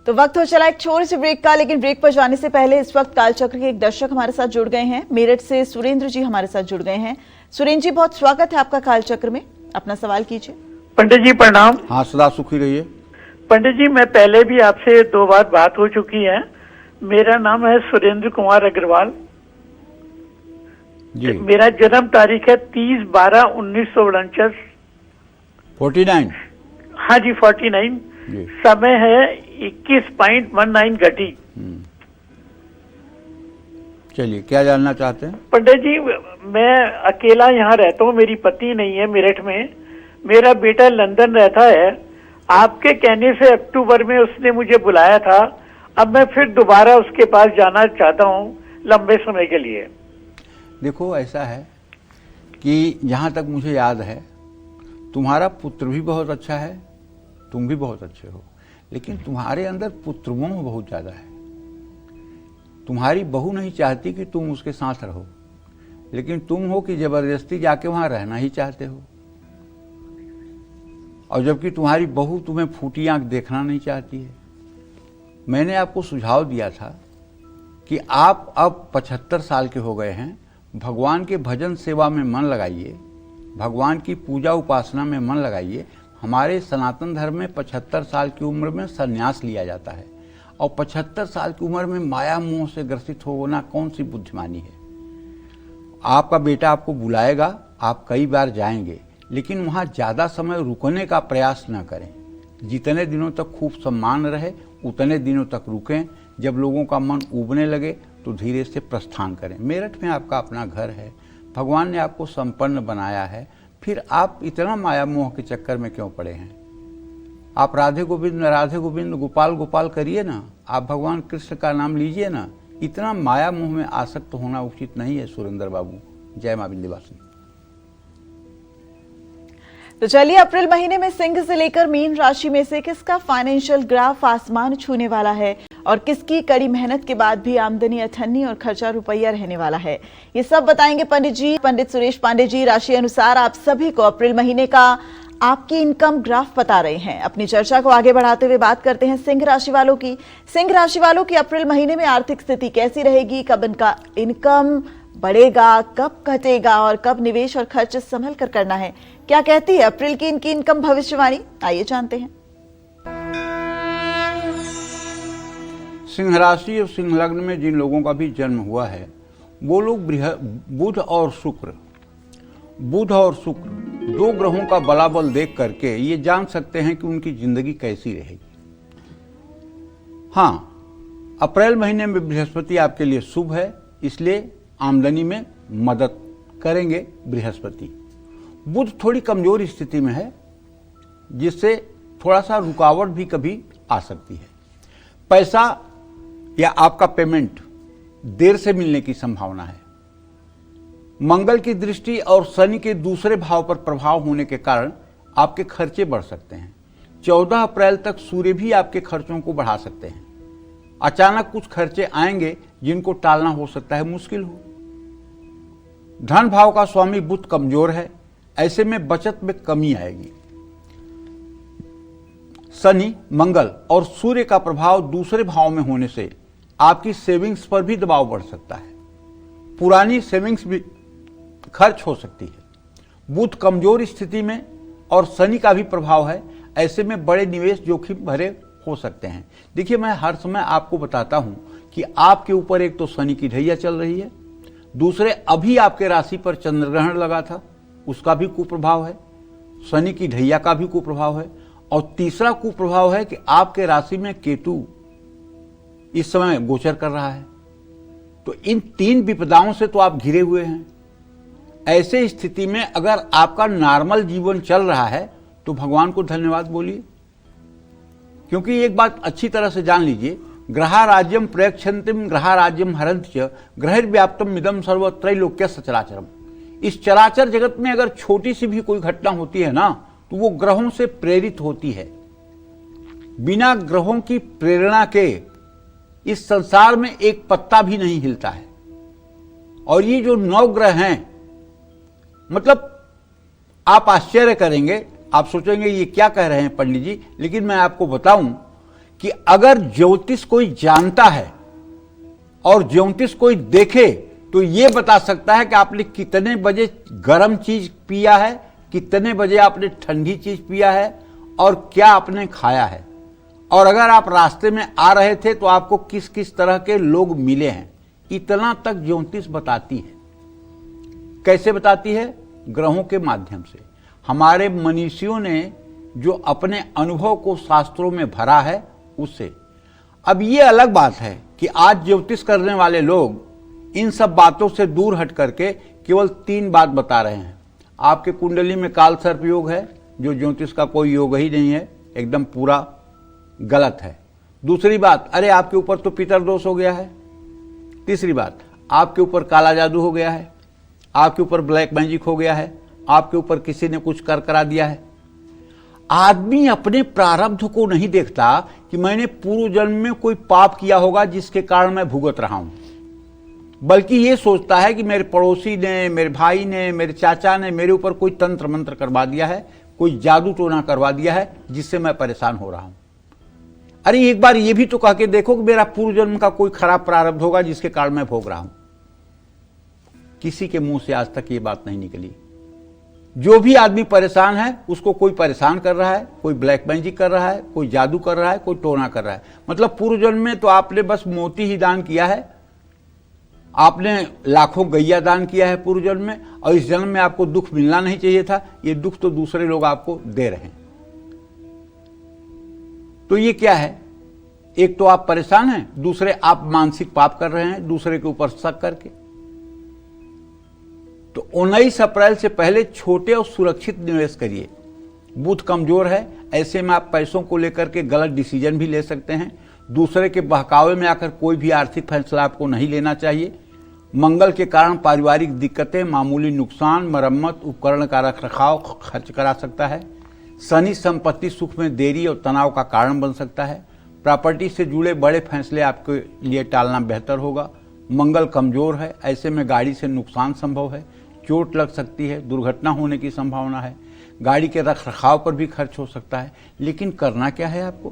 तो वक्त हो चला एक छोटे से ब्रेक का, लेकिन ब्रेक पर जाने से पहले इस वक्त कालचक्र के एक दर्शक हमारे साथ जुड़ गए हैं। मेरठ से सुरेंद्र जी हमारे साथ जुड़ गए हैं। सुरेंद्र जी, बहुत स्वागत है आपका कालचक्र में। अपना सवाल कीजिए। पंडित जी प्रणाम। हाँ, सदा सुखी रहिए। पंडित जी, मैं पहले भी आपसे 2 बार बात हो चुकी है। मेरा नाम है सुरेंद्र कुमार अग्रवाल जी। मेरा जन्म तारीख है 30/12/1949। 49। हाँ जी, 49। जी। समय है 21.19 घटी। चलिए, क्या जानना चाहते हैं? पंडित जी, मैं अकेला यहाँ रहता हूँ, मेरी पत्नी नहीं है मेरठ में। मेरा बेटा लंदन रहता है। आपके कहने से अक्टूबर में उसने मुझे बुलाया था। अब मैं फिर दोबारा उसके पास जाना चाहता हूँ लंबे समय के लिए। देखो, ऐसा है कि जहाँ तक मुझे याद है तुम्हारा पुत्र भी बहुत अच्छा है, तुम भी बहुत अच्छे हो, लेकिन तुम्हारे अंदर पुत्रमोह बहुत ज़्यादा है। तुम्हारी बहू नहीं चाहती कि तुम उसके साथ रहो, लेकिन तुम हो कि जबरदस्ती जाके वहाँ रहना ही चाहते हो। और जबकि तुम्हारी बहू तुम्हें फूटी आंख देखना नहीं चाहती है। मैंने आपको सुझाव दिया था कि आप अब 75 साल के हो गए हैं, भगवान के भजन सेवा में मन लगाइए, भगवान की पूजा उपासना में मन लगाइए। हमारे सनातन धर्म में 75 साल की उम्र में संन्यास लिया जाता है, और 75 साल की उम्र में माया मोह से ग्रसित होना कौन सी बुद्धिमानी है। आपका बेटा आपको बुलाएगा, आप कई बार जाएंगे, लेकिन वहाँ ज़्यादा समय रुकने का प्रयास न करें। जितने दिनों तक खूब सम्मान रहे उतने दिनों तक रुकें। जब लोगों का मन उबने लगे तो धीरे से प्रस्थान करें। मेरठ में आपका अपना घर है, भगवान ने आपको संपन्न बनाया है, फिर आप इतना माया मोह के चक्कर में क्यों पड़े हैं? आप राधे गोविंद गोपाल गोपाल करिए ना, आप भगवान कृष्ण का नाम लीजिए ना। इतना माया मोह में आसक्त होना उचित नहीं है सुरेंद्र बाबू। जय मां विंध्यवासिनी। तो चलिए, अप्रैल महीने में सिंह से लेकर मीन राशि में से किसका फाइनेंशियल ग्राफ आसमान छूने वाला है और किसकी कड़ी मेहनत के बाद भी आमदनी अठन्नी और खर्चा रुपया रहने वाला है, ये सब बताएंगे पंडित जी। पंडित सुरेश पांडे जी, राशि अनुसार आप सभी को अप्रैल महीने का आपकी इनकम ग्राफ बता रहे हैं। अपनी चर्चा को आगे बढ़ाते हुए बात करते हैं सिंह राशि वालों की। सिंह राशि वालों की अप्रैल महीने में आर्थिक स्थिति कैसी रहेगी, कब इनका इनकम बढ़ेगा, कब घटेगा और कब निवेश और खर्च संभल कर करना है, क्या कहती है अप्रैल की इनकी इनकम भविष्यवाणी, आइए जानते हैं। सिंह राशि और सिंह लग्न में जिन लोगों का भी जन्म हुआ है वो लोग बुध और शुक्र दो ग्रहों का बलाबल देख करके ये जान सकते हैं कि उनकी जिंदगी कैसी रहेगी। हाँ, अप्रैल महीने में बृहस्पति आपके लिए शुभ है, इसलिए आमदनी में मदद करेंगे बृहस्पति। बुध थोड़ी कमजोर स्थिति में है, जिससे थोड़ा सा रुकावट भी कभी आ सकती है। पैसा या आपका पेमेंट देर से मिलने की संभावना है। मंगल की दृष्टि और शनि के दूसरे भाव पर प्रभाव होने के कारण आपके खर्चे बढ़ सकते हैं। 14 अप्रैल तक सूर्य भी आपके खर्चों को बढ़ा सकते हैं। अचानक कुछ खर्चे आएंगे जिनको टालना हो सकता है मुश्किल हो। धन भाव का स्वामी बुध कमजोर है, ऐसे में बचत में कमी आएगी। शनि, मंगल और सूर्य का प्रभाव दूसरे भाव में होने से आपकी सेविंग्स पर भी दबाव बढ़ सकता है। पुरानी सेविंग्स भी खर्च हो सकती है। बुध कमजोर स्थिति में और शनि का भी प्रभाव है, ऐसे में बड़े निवेश जोखिम भरे हो सकते हैं। देखिए, मैं हर समय आपको बताता हूं कि आपके ऊपर एक तो शनि की ढैया चल रही है, दूसरे अभी आपके राशि पर चंद्रग्रहण लगा था, उसका भी कुप्रभाव है, शनि की ढैया का भी कुप्रभाव है, और तीसरा कुप्रभाव है कि आपके राशि में केतु इस समय गोचर कर रहा है। तो इन तीन विपदाओं से तो आप घिरे हुए हैं। ऐसे स्थिति में अगर आपका नॉर्मल जीवन चल रहा है तो भगवान को धन्यवाद बोलिए, क्योंकि एक बात अच्छी तरह से जान लीजिए, ग्रहा राज्यम प्रयक्षन्तिम ग्रहा राज्यम हरन्ति च ग्रहैर्व्याप्तम इदं सर्व त्रैलोक्य सचराचरम। इस चराचर जगत में अगर छोटी सी भी कोई घटना होती है ना, तो वो ग्रहों से प्रेरित होती है। बिना ग्रहों की प्रेरणा के इस संसार में एक पत्ता भी नहीं हिलता है। और ये जो 9 ग्रह हैं, मतलब आप आश्चर्य करेंगे, आप सोचेंगे ये क्या कह रहे हैं पंडित जी, लेकिन मैं आपको बताऊं कि अगर ज्योतिष कोई जानता है और ज्योतिष कोई देखे तो ये बता सकता है कि आपने कितने बजे गर्म चीज पिया है, कितने बजे आपने ठंडी चीज पिया है और क्या आपने खाया है, और अगर आप रास्ते में आ रहे थे तो आपको किस किस तरह के लोग मिले हैं। इतना तक ज्योतिष बताती है। कैसे बताती है? ग्रहों के माध्यम से। हमारे मनीषियों ने जो अपने अनुभव को शास्त्रों में भरा है उससे। अब ये अलग बात है कि आज ज्योतिष करने वाले लोग इन सब बातों से दूर हट करके केवल 3 बात बता रहे हैं। आपके कुंडली में काल सर्प योग है, जो ज्योतिष का कोई योग ही नहीं है, एकदम पूरा गलत है। दूसरी बात, अरे आपके ऊपर तो पितर दोष हो गया है। तीसरी बात, आपके ऊपर काला जादू हो गया है, आपके ऊपर ब्लैक मैजिक हो गया है, आपके ऊपर किसी ने कुछ कर करा दिया है। आदमी अपने प्रारब्ध को नहीं देखता कि मैंने पूर्व जन्म में कोई पाप किया होगा जिसके कारण मैं भुगत रहा हूं, बल्कि ये सोचता है कि मेरे पड़ोसी ने, मेरे भाई ने, मेरे चाचा ने मेरे ऊपर कोई तंत्र मंत्र करवा दिया है, कोई जादू टोना करवा दिया है जिससे मैं परेशान हो रहा हूं। अरे एक बार ये भी तो कह के देखो कि मेरा पूर्व जन्म का कोई खराब प्रारब्ध होगा जिसके कारण मैं भोग रहा हूं। किसी के मुंह से आज तक ये बात नहीं निकली। जो भी आदमी परेशान है उसको कोई परेशान कर रहा है, कोई ब्लैक मैजिक कर रहा है, कोई जादू कर रहा है, कोई टोना कर रहा है। मतलब पूर्व जन्म में तो आपने बस मोती ही दान किया है, आपने लाखों गैया दान किया है पूर्व जन्म में, और इस जन्म में आपको दुख मिलना नहीं चाहिए था। ये दुख तो दूसरे लोग आपको दे रहे हैं। तो ये क्या है? एक तो आप परेशान हैं, दूसरे आप मानसिक पाप कर रहे हैं दूसरे के ऊपर शक करके। तो 19 अप्रैल से पहले छोटे और सुरक्षित निवेश करिए। बुध कमजोर है, ऐसे में आप पैसों को लेकर के गलत डिसीजन भी ले सकते हैं। दूसरे के बहकावे में आकर कोई भी आर्थिक फैसला आपको नहीं लेना चाहिए। मंगल के कारण पारिवारिक दिक्कतें, मामूली नुकसान, मरम्मत, उपकरण का रखरखाव खर्च करा सकता है। शनि संपत्ति सुख में देरी और तनाव का कारण बन सकता है। प्रॉपर्टी से जुड़े बड़े फैसले आपके लिए टालना बेहतर होगा। मंगल कमजोर है, ऐसे में गाड़ी से नुकसान संभव है, चोट लग सकती है, दुर्घटना होने की संभावना है। गाड़ी के रख रखाव पर भी खर्च हो सकता है। लेकिन करना क्या है आपको?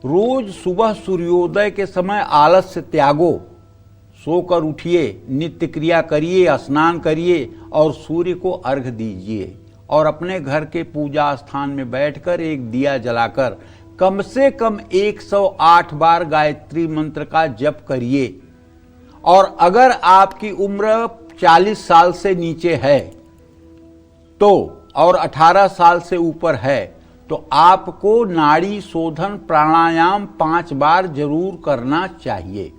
रोज सुबह सूर्योदय के समय आलस्य त्यागो, सोकर उठिए, नित्य क्रिया करिए, स्नान करिए और सूर्य को अर्घ दीजिए और अपने घर के पूजा स्थान में बैठकर एक दिया जलाकर कम से कम 108 बार गायत्री मंत्र का जप करिए। और अगर आपकी उम्र 40 साल से नीचे है तो और 18 साल से ऊपर है तो आपको नाड़ी शोधन प्राणायाम 5 बार जरूर करना चाहिए।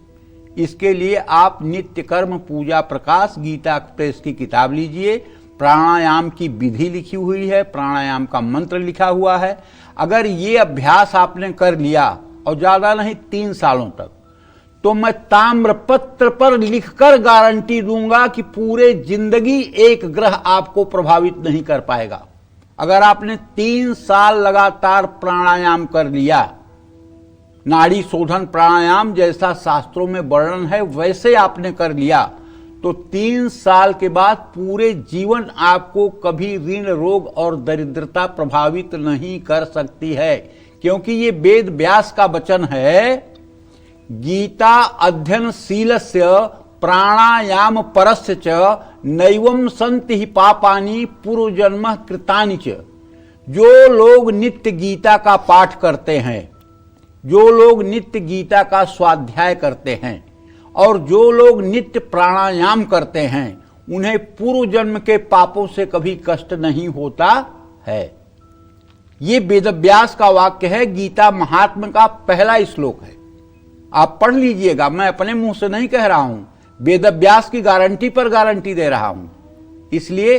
इसके लिए आप नित्य कर्म पूजा प्रकाश गीता प्रेस की किताब लीजिए। प्राणायाम की विधि लिखी हुई है, प्राणायाम का मंत्र लिखा हुआ है। अगर ये अभ्यास आपने कर लिया और ज्यादा नहीं 3 सालों तक, तो मैं ताम्रपत्र पर लिखकर गारंटी दूंगा कि पूरे जिंदगी एक ग्रह आपको प्रभावित नहीं कर पाएगा। अगर आपने 3 साल लगातार प्राणायाम कर लिया, नाड़ी शोधन प्राणायाम जैसा शास्त्रों में वर्णन है वैसे आपने कर लिया, तो 3 साल के बाद पूरे जीवन आपको कभी ऋण, रोग और दरिद्रता प्रभावित नहीं कर सकती है। क्योंकि ये वेद व्यास का वचन है, गीता अध्ययनशीलस्य प्राणायाम परस्य च नैवं सन्ति हि पापानि पूर्वजन्म कृतानि च। जो लोग नित्य गीता का पाठ करते हैं, जो लोग नित्य गीता का स्वाध्याय करते हैं और जो लोग नित्य प्राणायाम करते हैं, उन्हें पूर्व जन्म के पापों से कभी कष्ट नहीं होता है। ये वेदव्यास का वाक्य है, गीता महात्म्य का पहला श्लोक है। आप पढ़ लीजिएगा, मैं अपने मुंह से नहीं कह रहा हूं, वेदव्यास की गारंटी पर गारंटी दे रहा हूं। इसलिए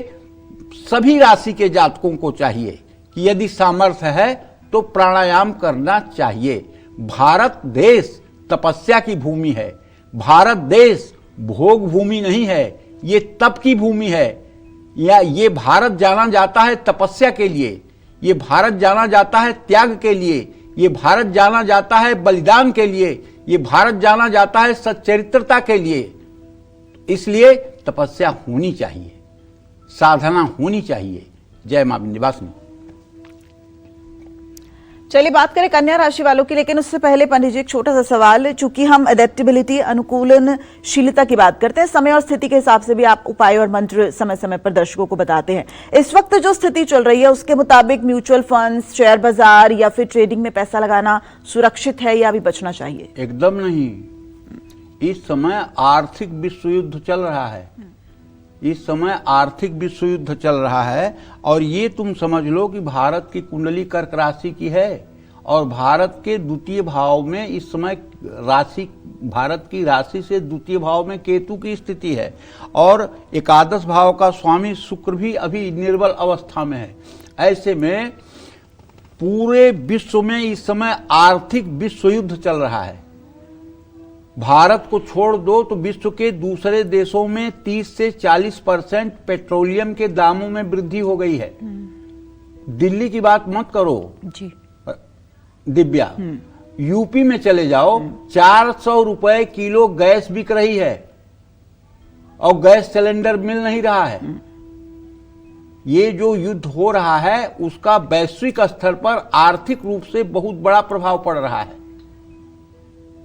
सभी राशि के जातकों को चाहिए कि यदि सामर्थ्य है तो प्राणायाम करना चाहिए। भारत देश तपस्या की भूमि है, भारत देश भोग भूमि नहीं है, ये तप की भूमि है। या ये भारत जाना जाता है तपस्या के लिए, ये भारत जाना जाता है त्याग के लिए, ये भारत जाना जाता है बलिदान के लिए, ये भारत जाना जाता है सच्चरित्रता के लिए। इसलिए तपस्या होनी चाहिए, साधना होनी चाहिए। जय मां विंध्यवासिनी। चलिए बात करें कन्या राशि वालों की, लेकिन उससे पहले पंडित जी एक छोटा सा सवाल। चूंकि हम अडेप्टेबिलिटी, अनुकूलनशीलता की बात करते हैं, समय और स्थिति के हिसाब से भी आप उपाय और मंत्र समय समय पर दर्शकों को बताते हैं। इस वक्त जो स्थिति चल रही है उसके मुताबिक म्यूचुअल फंड्स, शेयर बाजार या फिर ट्रेडिंग में पैसा लगाना सुरक्षित है या अभी बचना चाहिए? एकदम नहीं। इस समय आर्थिक विश्व युद्ध चल रहा है, इस समय आर्थिक विश्व युद्ध चल रहा है। और ये तुम समझ लो कि भारत की कुंडली कर्क राशि की है और भारत के द्वितीय भाव में इस समय राशि, भारत की राशि से द्वितीय भाव में केतु की स्थिति है और एकादश भाव का स्वामी शुक्र भी अभी निर्बल अवस्था में है। ऐसे में पूरे विश्व में इस समय आर्थिक विश्व युद्ध चल रहा है। भारत को छोड़ दो तो विश्व के दूसरे देशों में 30 से 40% पेट्रोलियम के दामों में वृद्धि हो गई है। दिल्ली की बात मत करो जी दिव्या, यूपी में चले जाओ, 400 रुपए किलो गैस बिक रही है और गैस सिलेंडर मिल नहीं रहा है। ये जो युद्ध हो रहा है उसका वैश्विक स्तर पर आर्थिक रूप से बहुत बड़ा प्रभाव पड़ रहा है।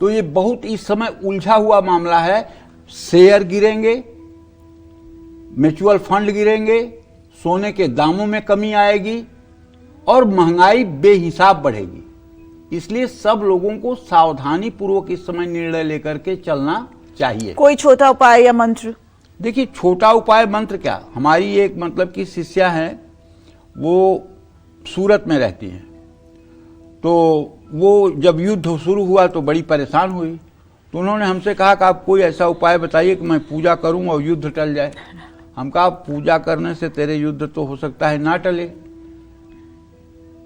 तो ये बहुत इस समय उलझा हुआ मामला है। शेयर गिरेंगे, म्यूचुअल फंड गिरेंगे, सोने के दामों में कमी आएगी और महंगाई बेहिसाब बढ़ेगी। इसलिए सब लोगों को सावधानी पूर्वक इस समय निर्णय लेकर के चलना चाहिए। कोई छोटा उपाय या मंत्र? देखिए, छोटा उपाय मंत्र क्या, हमारी एक मतलब की शिष्या है, वो सूरत में रहती हैं। तो वो जब युद्ध शुरू हुआ तो बड़ी परेशान हुई, तो उन्होंने हमसे कहा कि आप कोई ऐसा उपाय बताइए कि मैं पूजा करूं और युद्ध टल जाए। हम कहा पूजा करने से तेरे युद्ध तो हो सकता है ना टले।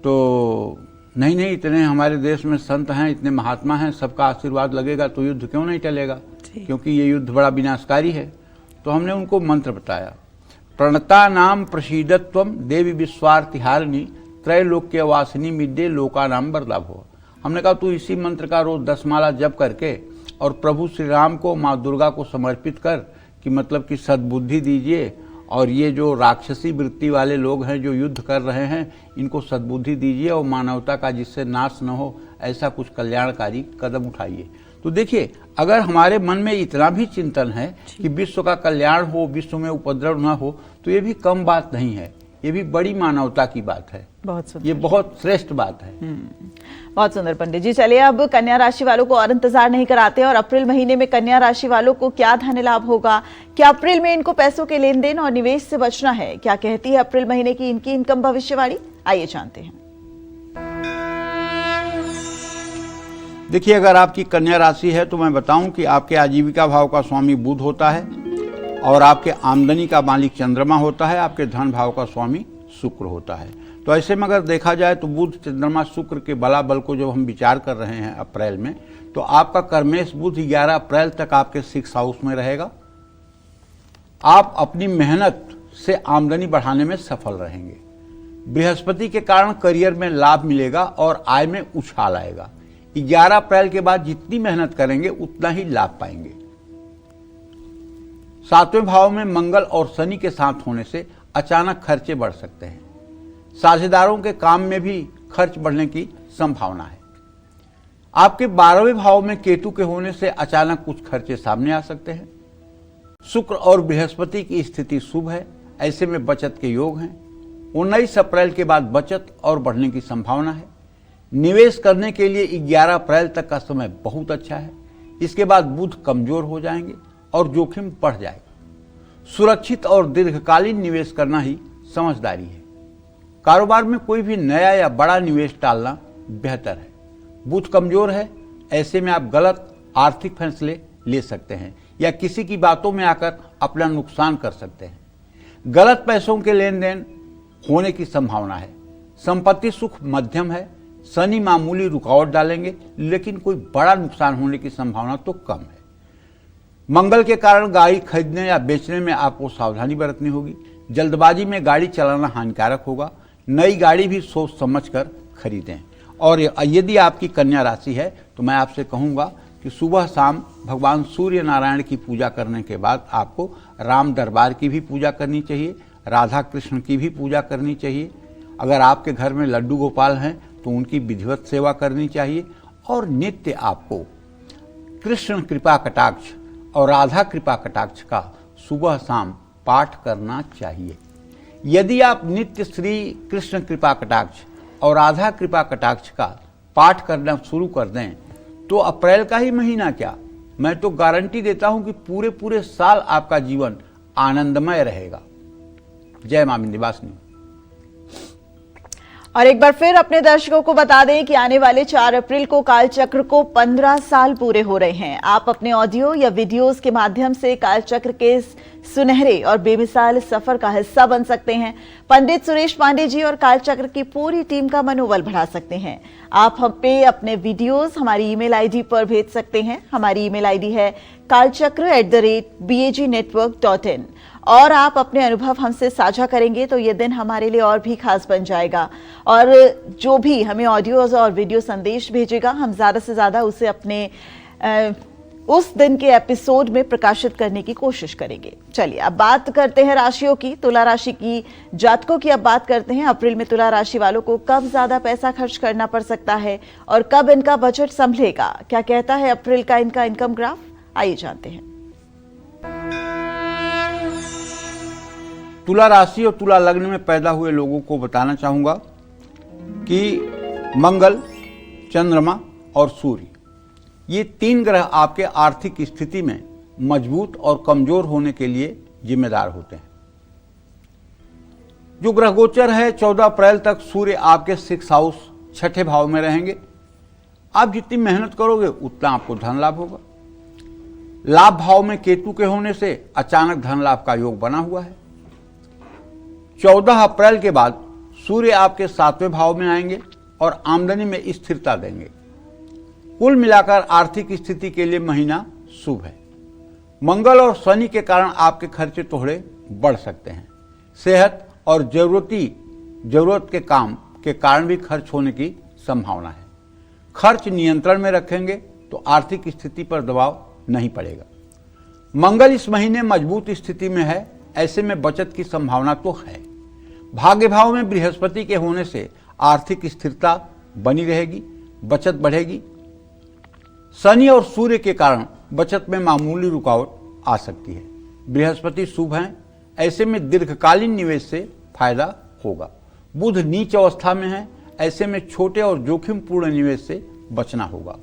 तो नहीं, इतने हमारे देश में संत हैं, इतने महात्मा हैं, सबका आशीर्वाद लगेगा तो युद्ध क्यों नहीं टलेगा, क्योंकि ये युद्ध बड़ा विनाशकारी है। तो हमने उनको मंत्र बताया, प्रणता नाम प्रसीदत्वम देवी विश्वार्थिहारिणी त्रैलोक्य वासिनी मिद्दे लोका नाम वरदाभो। हमने कहा तू इसी मंत्र का रोज 10 माला जप करके और प्रभु श्री राम को, माँ दुर्गा को समर्पित कर कि मतलब कि सद्बुद्धि दीजिए और ये जो राक्षसी वृत्ति वाले लोग हैं जो युद्ध कर रहे हैं, इनको सद्बुद्धि दीजिए और मानवता का जिससे नाश न हो ऐसा कुछ कल्याणकारी कदम उठाइए। तो देखिए, अगर हमारे मन में इतना भी चिंतन है कि विश्व का कल्याण हो, विश्व में उपद्रव न हो, तो ये भी कम बात नहीं है, ये भी बड़ी मानवता की बात है। बहुत सुंदर, ये बहुत श्रेष्ठ बात है। बहुत सुंदर पंडित जी। चलिए अब कन्या राशि वालों को और इंतजार नहीं कराते और अप्रैल महीने में कन्या राशि वालों को क्या धन लाभ होगा, क्या अप्रैल में इनको पैसों के लेन देन और निवेश से बचना है, क्या कहती है अप्रैल महीने की इनकी इनकम भविष्यवाणी, आइए जानते हैं। देखिए, अगर आपकी कन्या राशि है तो मैं बताऊं कि आपके आजीविका भाव का स्वामी बुध होता है और आपके आमदनी का मालिक चंद्रमा होता है, आपके धन भाव का स्वामी शुक्र होता है। तो ऐसे में अगर देखा जाए तो बुध, चंद्रमा, शुक्र के बला बल को जब हम विचार कर रहे हैं अप्रैल में, तो आपका कर्मेश बुध 11 अप्रैल तक आपके 6 हाउस में रहेगा। आप अपनी मेहनत से आमदनी बढ़ाने में सफल रहेंगे। बृहस्पति के कारण करियर में लाभ मिलेगा और आय में उछाल आएगा। 11 अप्रैल के बाद जितनी मेहनत करेंगे उतना ही लाभ पाएंगे। 7वें भाव में मंगल और शनि के साथ होने से अचानक खर्चे बढ़ सकते हैं। साझेदारों के काम में भी खर्च बढ़ने की संभावना है। आपके 12वें भाव में केतु के होने से अचानक कुछ खर्चे सामने आ सकते हैं। शुक्र और बृहस्पति की स्थिति शुभ है, ऐसे में बचत के योग हैं। 19 अप्रैल के बाद बचत और बढ़ने की संभावना है। निवेश करने के लिए 11 अप्रैल तक का समय बहुत अच्छा है। इसके बाद बुध कमजोर हो जाएंगे और जोखिम बढ़ जाएगा। सुरक्षित और दीर्घकालीन निवेश करना ही समझदारी है। कारोबार में कोई भी नया या बड़ा निवेश टालना बेहतर है। बुध कमजोर है, ऐसे में आप गलत आर्थिक फैसले ले सकते हैं या किसी की बातों में आकर अपना नुकसान कर सकते हैं। गलत पैसों के लेन देन होने की संभावना है। संपत्ति सुख मध्यम है। शनि मामूली रुकावट डालेंगे, लेकिन कोई बड़ा नुकसान होने की संभावना तो कम है। मंगल के कारण गाड़ी खरीदने या बेचने में आपको सावधानी बरतनी होगी। जल्दबाजी में गाड़ी चलाना हानिकारक होगा। नई गाड़ी भी सोच समझकर खरीदें। और यदि आपकी कन्या राशि है तो मैं आपसे कहूंगा कि सुबह शाम भगवान सूर्य नारायण की पूजा करने के बाद आपको राम दरबार की भी पूजा करनी चाहिए, राधा कृष्ण की भी पूजा करनी चाहिए। अगर आपके घर में लड्डू गोपाल हैं तो उनकी विधिवत सेवा करनी चाहिए। और नित्य आपको कृष्ण कृपा कटाक्ष और राधा कृपा कटाक्ष का सुबह शाम पाठ करना चाहिए। यदि आप नित्य श्री कृष्ण कृपा कटाक्ष और राधा कृपा कटाक्ष का पाठ करना शुरू कर दें तो अप्रैल का ही महीना क्या, मैं तो गारंटी देता हूं कि पूरे पूरे साल आपका जीवन आनंदमय रहेगा। जय मां विंध्यवासिनी। और एक बार फिर अपने दर्शकों को बता दें कि आने वाले 4 अप्रैल को कालचक्र को 15 साल पूरे हो रहे हैं। आप अपने ऑडियो या वीडियोस के माध्यम से कालचक्र के सुनहरे और बेमिसाल सफर का हिस्सा बन सकते हैं। पंडित सुरेश पांडे जी और कालचक्र की पूरी टीम का मनोबल बढ़ा सकते हैं। आप हम पे अपने वीडियोस हमारी ईमेल आईडी पर भेज सकते हैं। हमारी ईमेल आईडी है kalchakra@bagnetwork.in। और आप अपने अनुभव हमसे साझा करेंगे तो ये दिन हमारे लिए और भी खास बन जाएगा। और जो भी हमें ऑडियोज और वीडियो संदेश भेजेगा, हम ज्यादा से ज्यादा उसे अपने उस दिन के एपिसोड में प्रकाशित करने की कोशिश करेंगे। चलिए अब बात करते हैं राशियों की। तुला राशि की जातकों की अब बात करते हैं। अप्रैल में तुला राशि वालों को कब ज्यादा पैसा खर्च करना पड़ सकता है और कब इनका बजट संभलेगा, क्या कहता है अप्रैल का इनका इनकम ग्राफ, आइए जानते हैं। तुला राशि और तुला लग्न में पैदा हुए लोगों को बताना चाहूंगा कि मंगल, चंद्रमा और सूर्य, ये 3 ग्रह आपके आर्थिक स्थिति में मजबूत और कमजोर होने के लिए जिम्मेदार होते हैं। जो ग्रह गोचर है 14 अप्रैल तक सूर्य आपके 6 हाउस 6ठे भाव में रहेंगे। आप जितनी मेहनत करोगे उतना आपको धन लाभ होगा। लाभ भाव में केतु के होने से अचानक धन लाभ का योग बना हुआ है। 14 अप्रैल के बाद सूर्य आपके 7वें भाव में आएंगे और आमदनी में स्थिरता देंगे। कुल मिलाकर आर्थिक स्थिति के लिए महीना शुभ है। मंगल और शनि के कारण आपके खर्चे थोड़े बढ़ सकते हैं। सेहत और जरूरत के काम के कारण भी खर्च होने की संभावना है। खर्च नियंत्रण में रखेंगे तो आर्थिक स्थिति पर दबाव नहीं पड़ेगा। मंगल इस महीने मजबूत स्थिति में है, ऐसे में बचत की संभावना तो है। भाग्य भाव में बृहस्पति के होने से आर्थिक स्थिरता बनी रहेगी, बचत बढ़ेगी। शनि और सूर्य के कारण बचत में मामूली रुकावट आ सकती है। बृहस्पति शुभ हैं, ऐसे में दीर्घकालीन निवेश से फायदा होगा। बुध नीच अवस्था में है, ऐसे में छोटे और जोखिमपूर्ण निवेश से बचना होगा।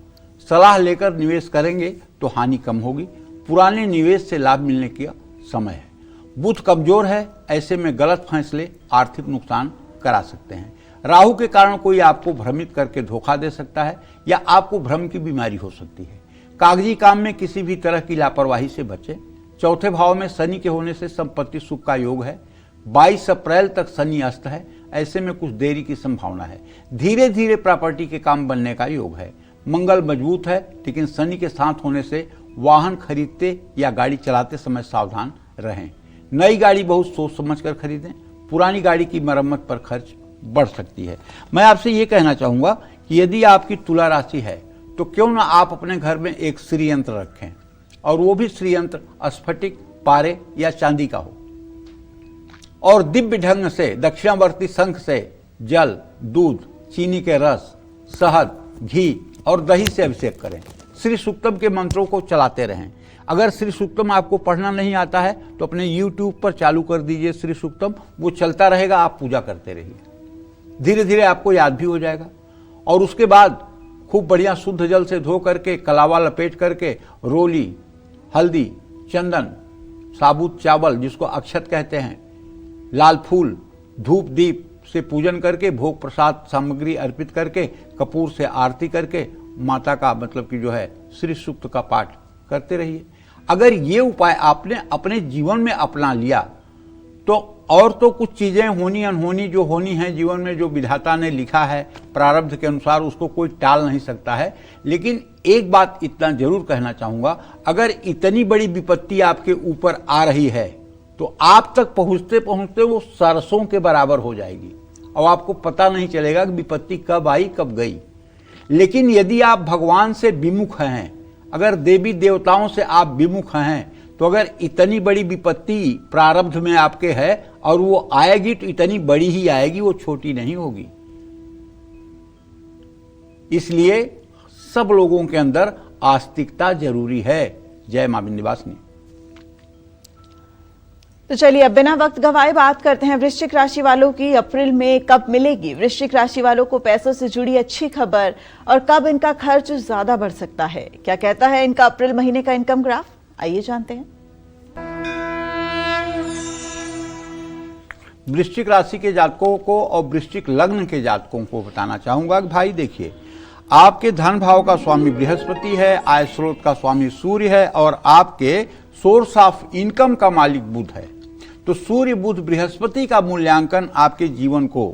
सलाह लेकर निवेश करेंगे तो हानि कम होगी। पुराने निवेश से लाभ मिलने का समय है। बुध कमजोर है, ऐसे में गलत फैसले आर्थिक नुकसान करा सकते हैं। राहु के कारण कोई आपको भ्रमित करके धोखा दे सकता है या आपको भ्रम की बीमारी हो सकती है। कागजी काम में किसी भी तरह की लापरवाही से बचें। चौथे भाव में शनि के होने से संपत्ति सुख का योग है। 22 अप्रैल तक शनि अस्त है, ऐसे में कुछ देरी की संभावना है। धीरे धीरे प्रॉपर्टी के काम बनने का योग है। मंगल मजबूत है, लेकिन शनि के साथ होने से वाहन खरीदते या गाड़ी चलाते समय सावधान रहें। नई गाड़ी बहुत सोच समझ कर खरीदें। पुरानी गाड़ी की मरम्मत पर खर्च बढ़ सकती है। मैं आपसे ये कहना चाहूंगा कि यदि आपकी तुला राशि है तो क्यों ना आप अपने घर में एक श्री यंत्र रखें, और वो भी श्री यंत्र स्फटिक, पारे या चांदी का हो, और दिव्य ढंग से दक्षिणावर्ती शंख से जल, दूध, चीनी के रस, शहद, घी और दही से अभिषेक करें। श्री सूक्तम के मंत्रों को चलाते रहें। अगर श्री सूक्तम आपको पढ़ना नहीं आता है तो अपने YouTube पर चालू कर दीजिए श्री सूक्तम, वो चलता रहेगा, आप पूजा करते रहिए। धीरे धीरे आपको याद भी हो जाएगा। और उसके बाद खूब बढ़िया शुद्ध जल से धो करके, कलावा लपेट करके, रोली, हल्दी, चंदन, साबुत चावल जिसको अक्षत कहते हैं, लाल फूल, धूप दीप से पूजन करके, भोग प्रसाद सामग्री अर्पित करके, कपूर से आरती करके माता का मतलब कि जो है श्री सूक्त का पाठ करते रहिए। अगर ये उपाय आपने अपने जीवन में अपना लिया तो और तो कुछ चीजें होनी अनहोनी जो होनी है जीवन में, जो विधाता ने लिखा है प्रारब्ध के अनुसार, उसको कोई टाल नहीं सकता है। लेकिन एक बात इतना जरूर कहना चाहूंगा, अगर इतनी बड़ी विपत्ति आपके ऊपर आ रही है तो आप तक पहुंचते पहुंचते वो सरसों के बराबर हो जाएगी और आपको पता नहीं चलेगा कि विपत्ति कब आई कब गई। लेकिन यदि आप भगवान से विमुख हैं, अगर देवी देवताओं से आप विमुख हैं, तो अगर इतनी बड़ी विपत्ति प्रारब्ध में आपके है और वो आएगी तो इतनी बड़ी ही आएगी, वो छोटी नहीं होगी। इसलिए सब लोगों के अंदर आस्तिकता जरूरी है। जय मां विंध्यवासिनी। तो चलिए अब बिना वक्त गवाए बात करते हैं वृश्चिक राशि वालों की अप्रैल में कब मिलेगी वृश्चिक राशि वालों को पैसों से जुड़ी अच्छी खबर, और कब इनका खर्च ज्यादा बढ़ सकता है। क्या कहता है इनका अप्रैल महीने का इनकम ग्राफ, आइए जानते हैं। वृश्चिक राशि के जातकों को और वृश्चिक लग्न के जातकों को बताना चाहूंगा कि भाई देखिए, आपके धन भाव का स्वामी बृहस्पति है, आय स्रोत का स्वामी सूर्य है और आपके सोर्स ऑफ इनकम का मालिक बुध है। तो सूर्य बुध बृहस्पति का मूल्यांकन आपके जीवन को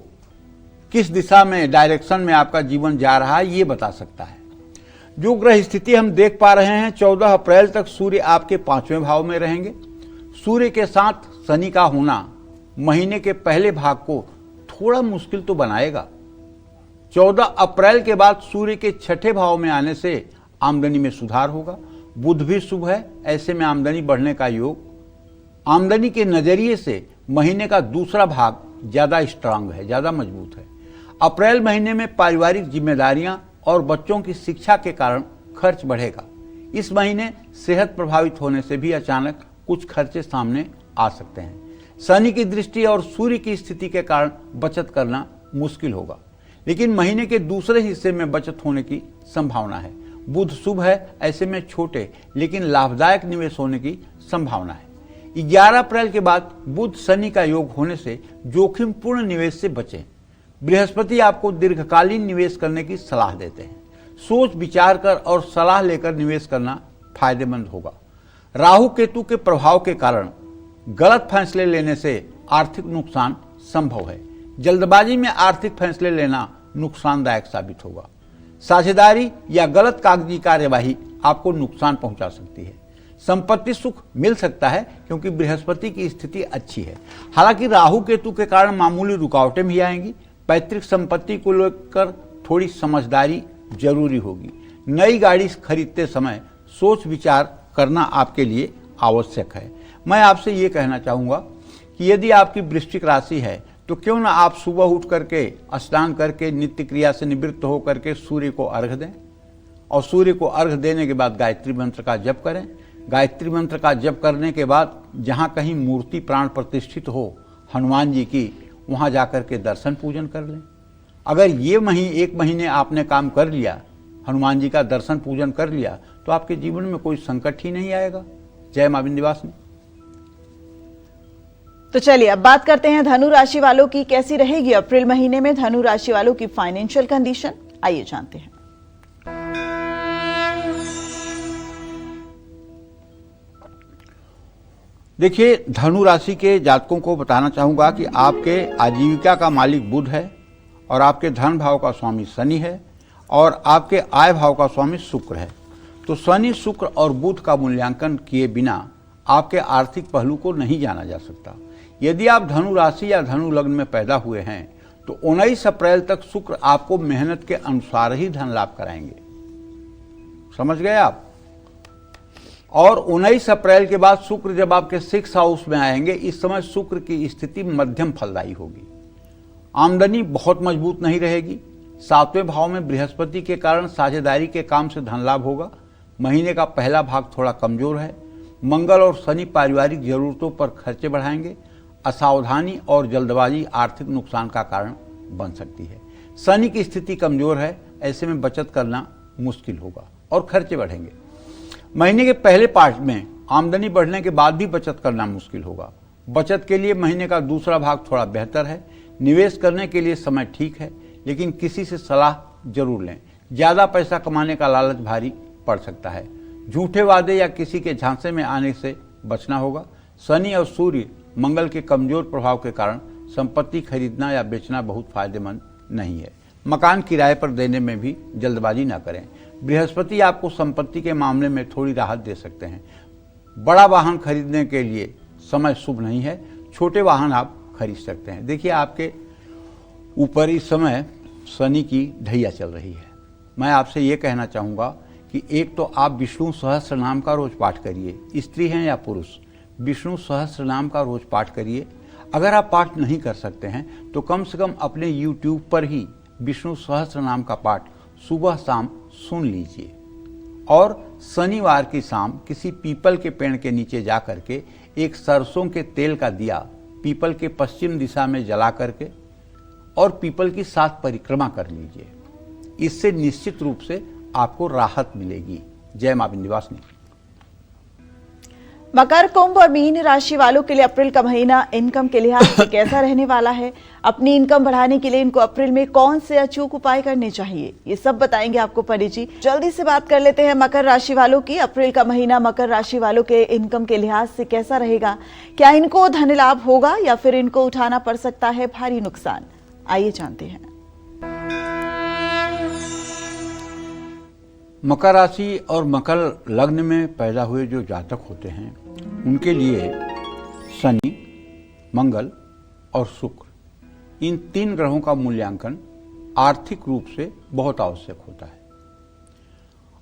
किस दिशा में, डायरेक्शन में आपका जीवन जा रहा है ये बता सकता है। जो ग्रह स्थिति हम देख पा रहे हैं, 14 अप्रैल तक सूर्य आपके 5वें भाव में रहेंगे। सूर्य के साथ शनि का होना महीने के पहले भाग को थोड़ा मुश्किल तो बनाएगा। 14 अप्रैल के बाद सूर्य के 6ठे भाव में आने से आमदनी में सुधार होगा। बुध भी शुभ है, ऐसे में आमदनी बढ़ने का योग। आमदनी के नजरिए से महीने का दूसरा भाग ज्यादा स्ट्रांग है, ज्यादा मजबूत है। अप्रैल महीने में पारिवारिक जिम्मेदारियां और बच्चों की शिक्षा के कारण खर्च बढ़ेगा। इस महीने सेहत प्रभावित होने से भी अचानक कुछ खर्चे सामने आ सकते हैं। शनि की दृष्टि और सूर्य की स्थिति के कारण बचत करना मुश्किल होगा, लेकिन महीने के दूसरे हिस्से में बचत होने की संभावना है। बुध शुभ है, ऐसे में छोटे लेकिन लाभदायक निवेश होने की संभावना है। 11 अप्रैल के बाद बुध शनि का योग होने से जोखिमपूर्ण निवेश से बचें। बृहस्पति आपको दीर्घकालीन निवेश करने की सलाह देते हैं। सोच विचार कर और सलाह लेकर निवेश करना फायदेमंद होगा। राहु केतु के प्रभाव के कारण गलत फैसले लेने से आर्थिक नुकसान संभव है। जल्दबाजी में आर्थिक फैसले लेना नुकसानदायक साबित होगा। साझेदारी या गलत कागजी कार्यवाही आपको नुकसान पहुंचा सकती है। संपत्ति सुख मिल सकता है क्योंकि बृहस्पति की स्थिति अच्छी है। हालांकि राहु केतु के कारण मामूली रुकावटें भी आएंगी। पैतृक संपत्ति को लेकर थोड़ी समझदारी जरूरी होगी। नई गाड़ी खरीदते समय सोच विचार करना आपके लिए आवश्यक है। मैं आपसे ये कहना चाहूँगा कि यदि आपकी वृश्चिक राशि है तो क्यों ना आप सुबह उठ करके स्नान करके नित्य क्रिया से निवृत्त होकर के सूर्य को अर्घ दें और सूर्य को अर्घ देने के बाद गायत्री मंत्र का जप करें। गायत्री मंत्र का जप करने के बाद जहाँ कहीं मूर्ति प्राण प्रतिष्ठित हो हनुमान जी की, वहाँ जाकर के दर्शन पूजन कर लें। अगर ये एक महीने आपने काम कर लिया, हनुमान जी का दर्शन पूजन कर लिया, तो आपके जीवन में कोई संकट ही नहीं आएगा। जय मां विंध्यवासिनी। तो चलिए अब बात करते हैं धनु राशि वालों की कैसी रहेगी अप्रैल महीने में धनु राशि वालों की फाइनेंशियल कंडीशन। आइए जानते हैं। देखिए, धनु राशि के जातकों को बताना चाहूंगा कि आपके आजीविका का मालिक बुध है और आपके धन भाव का स्वामी शनि है और आपके आय भाव का स्वामी शुक्र है। तो शनि, शुक्र और बुध का मूल्यांकन किए बिना आपके आर्थिक पहलू को नहीं जाना जा सकता। यदि आप धनु राशि या धनु लग्न में पैदा हुए हैं तो 19 अप्रैल तक शुक्र आपको मेहनत के अनुसार ही धन लाभ कराएंगे। समझ गए आप? और 19 अप्रैल के बाद शुक्र जब आपके 6 हाउस में आएंगे, इस समय शुक्र की स्थिति मध्यम फलदायी होगी। आमदनी बहुत मजबूत नहीं रहेगी। 7वें भाव में बृहस्पति के कारण साझेदारी के काम से धन लाभ होगा। महीने का पहला भाग थोड़ा कमजोर है। मंगल और शनि पारिवारिक जरूरतों पर खर्चे बढ़ाएंगे। असावधानी और जल्दबाजी आर्थिक नुकसान का कारण बन सकती है। शनि की स्थिति कमजोर है, ऐसे में बचत करना मुश्किल होगा और खर्चे बढ़ेंगे। महीने के पहले पार्ट में आमदनी बढ़ने के बाद भी बचत करना मुश्किल होगा। बचत के लिए महीने का दूसरा भाग थोड़ा बेहतर है। निवेश करने के लिए समय ठीक है, लेकिन किसी से सलाह जरूर लें। ज्यादा पैसा कमाने का लालच भारी पड़ सकता है। झूठे वादे या किसी के झांसे में आने से बचना होगा। शनि और सूर्य मंगल के कमजोर प्रभाव के कारण संपत्ति खरीदना या बेचना बहुत फायदेमंद नहीं है। मकान किराए पर देने में भी जल्दबाजी न करें। बृहस्पति आपको संपत्ति के मामले में थोड़ी राहत दे सकते हैं। बड़ा वाहन खरीदने के लिए समय शुभ नहीं है। छोटे वाहन आप खरीद सकते हैं। देखिए, आपके ऊपर इस समय शनि की ढैया चल रही है। मैं आपसे ये कहना चाहूँगा कि एक तो आप विष्णु सहस्त्र नाम का रोज पाठ करिए। स्त्री हैं या पुरुष, विष्णु सहस्त्र नाम का रोज पाठ करिए। अगर आप पाठ नहीं कर सकते हैं तो कम से कम अपने YouTube पर ही विष्णु सहस्त्र नाम का पाठ सुबह शाम सुन लीजिए। और शनिवार की शाम किसी पीपल के पेड़ के नीचे जा करके एक सरसों के तेल का दिया पीपल के पश्चिम दिशा में जला करके और पीपल की 7 परिक्रमा कर लीजिए। इससे निश्चित रूप से आपको राहत मिलेगी। जय मां विंध्यवासिनी। मकर, कुंभ और मीन राशि वालों के लिए अप्रैल का महीना इनकम के लिहाज से कैसा रहने वाला है? अपनी इनकम बढ़ाने के लिए इनको अप्रैल में कौन से अचूक उपाय करने चाहिए, ये सब बताएंगे आपको पंडित जी। जल्दी से बात कर लेते हैं मकर राशि वालों की। अप्रैल का महीना मकर राशि वालों के इनकम के लिहाज से कैसा रहेगा? क्या इनको धन लाभ होगा या फिर इनको उठाना पड़ सकता है भारी नुकसान? आइए जानते हैं। मकर राशि और मकर लग्न में पैदा हुए जो जातक होते हैं उनके लिए शनि, मंगल और शुक्र, इन 3 ग्रहों का मूल्यांकन आर्थिक रूप से बहुत आवश्यक होता है।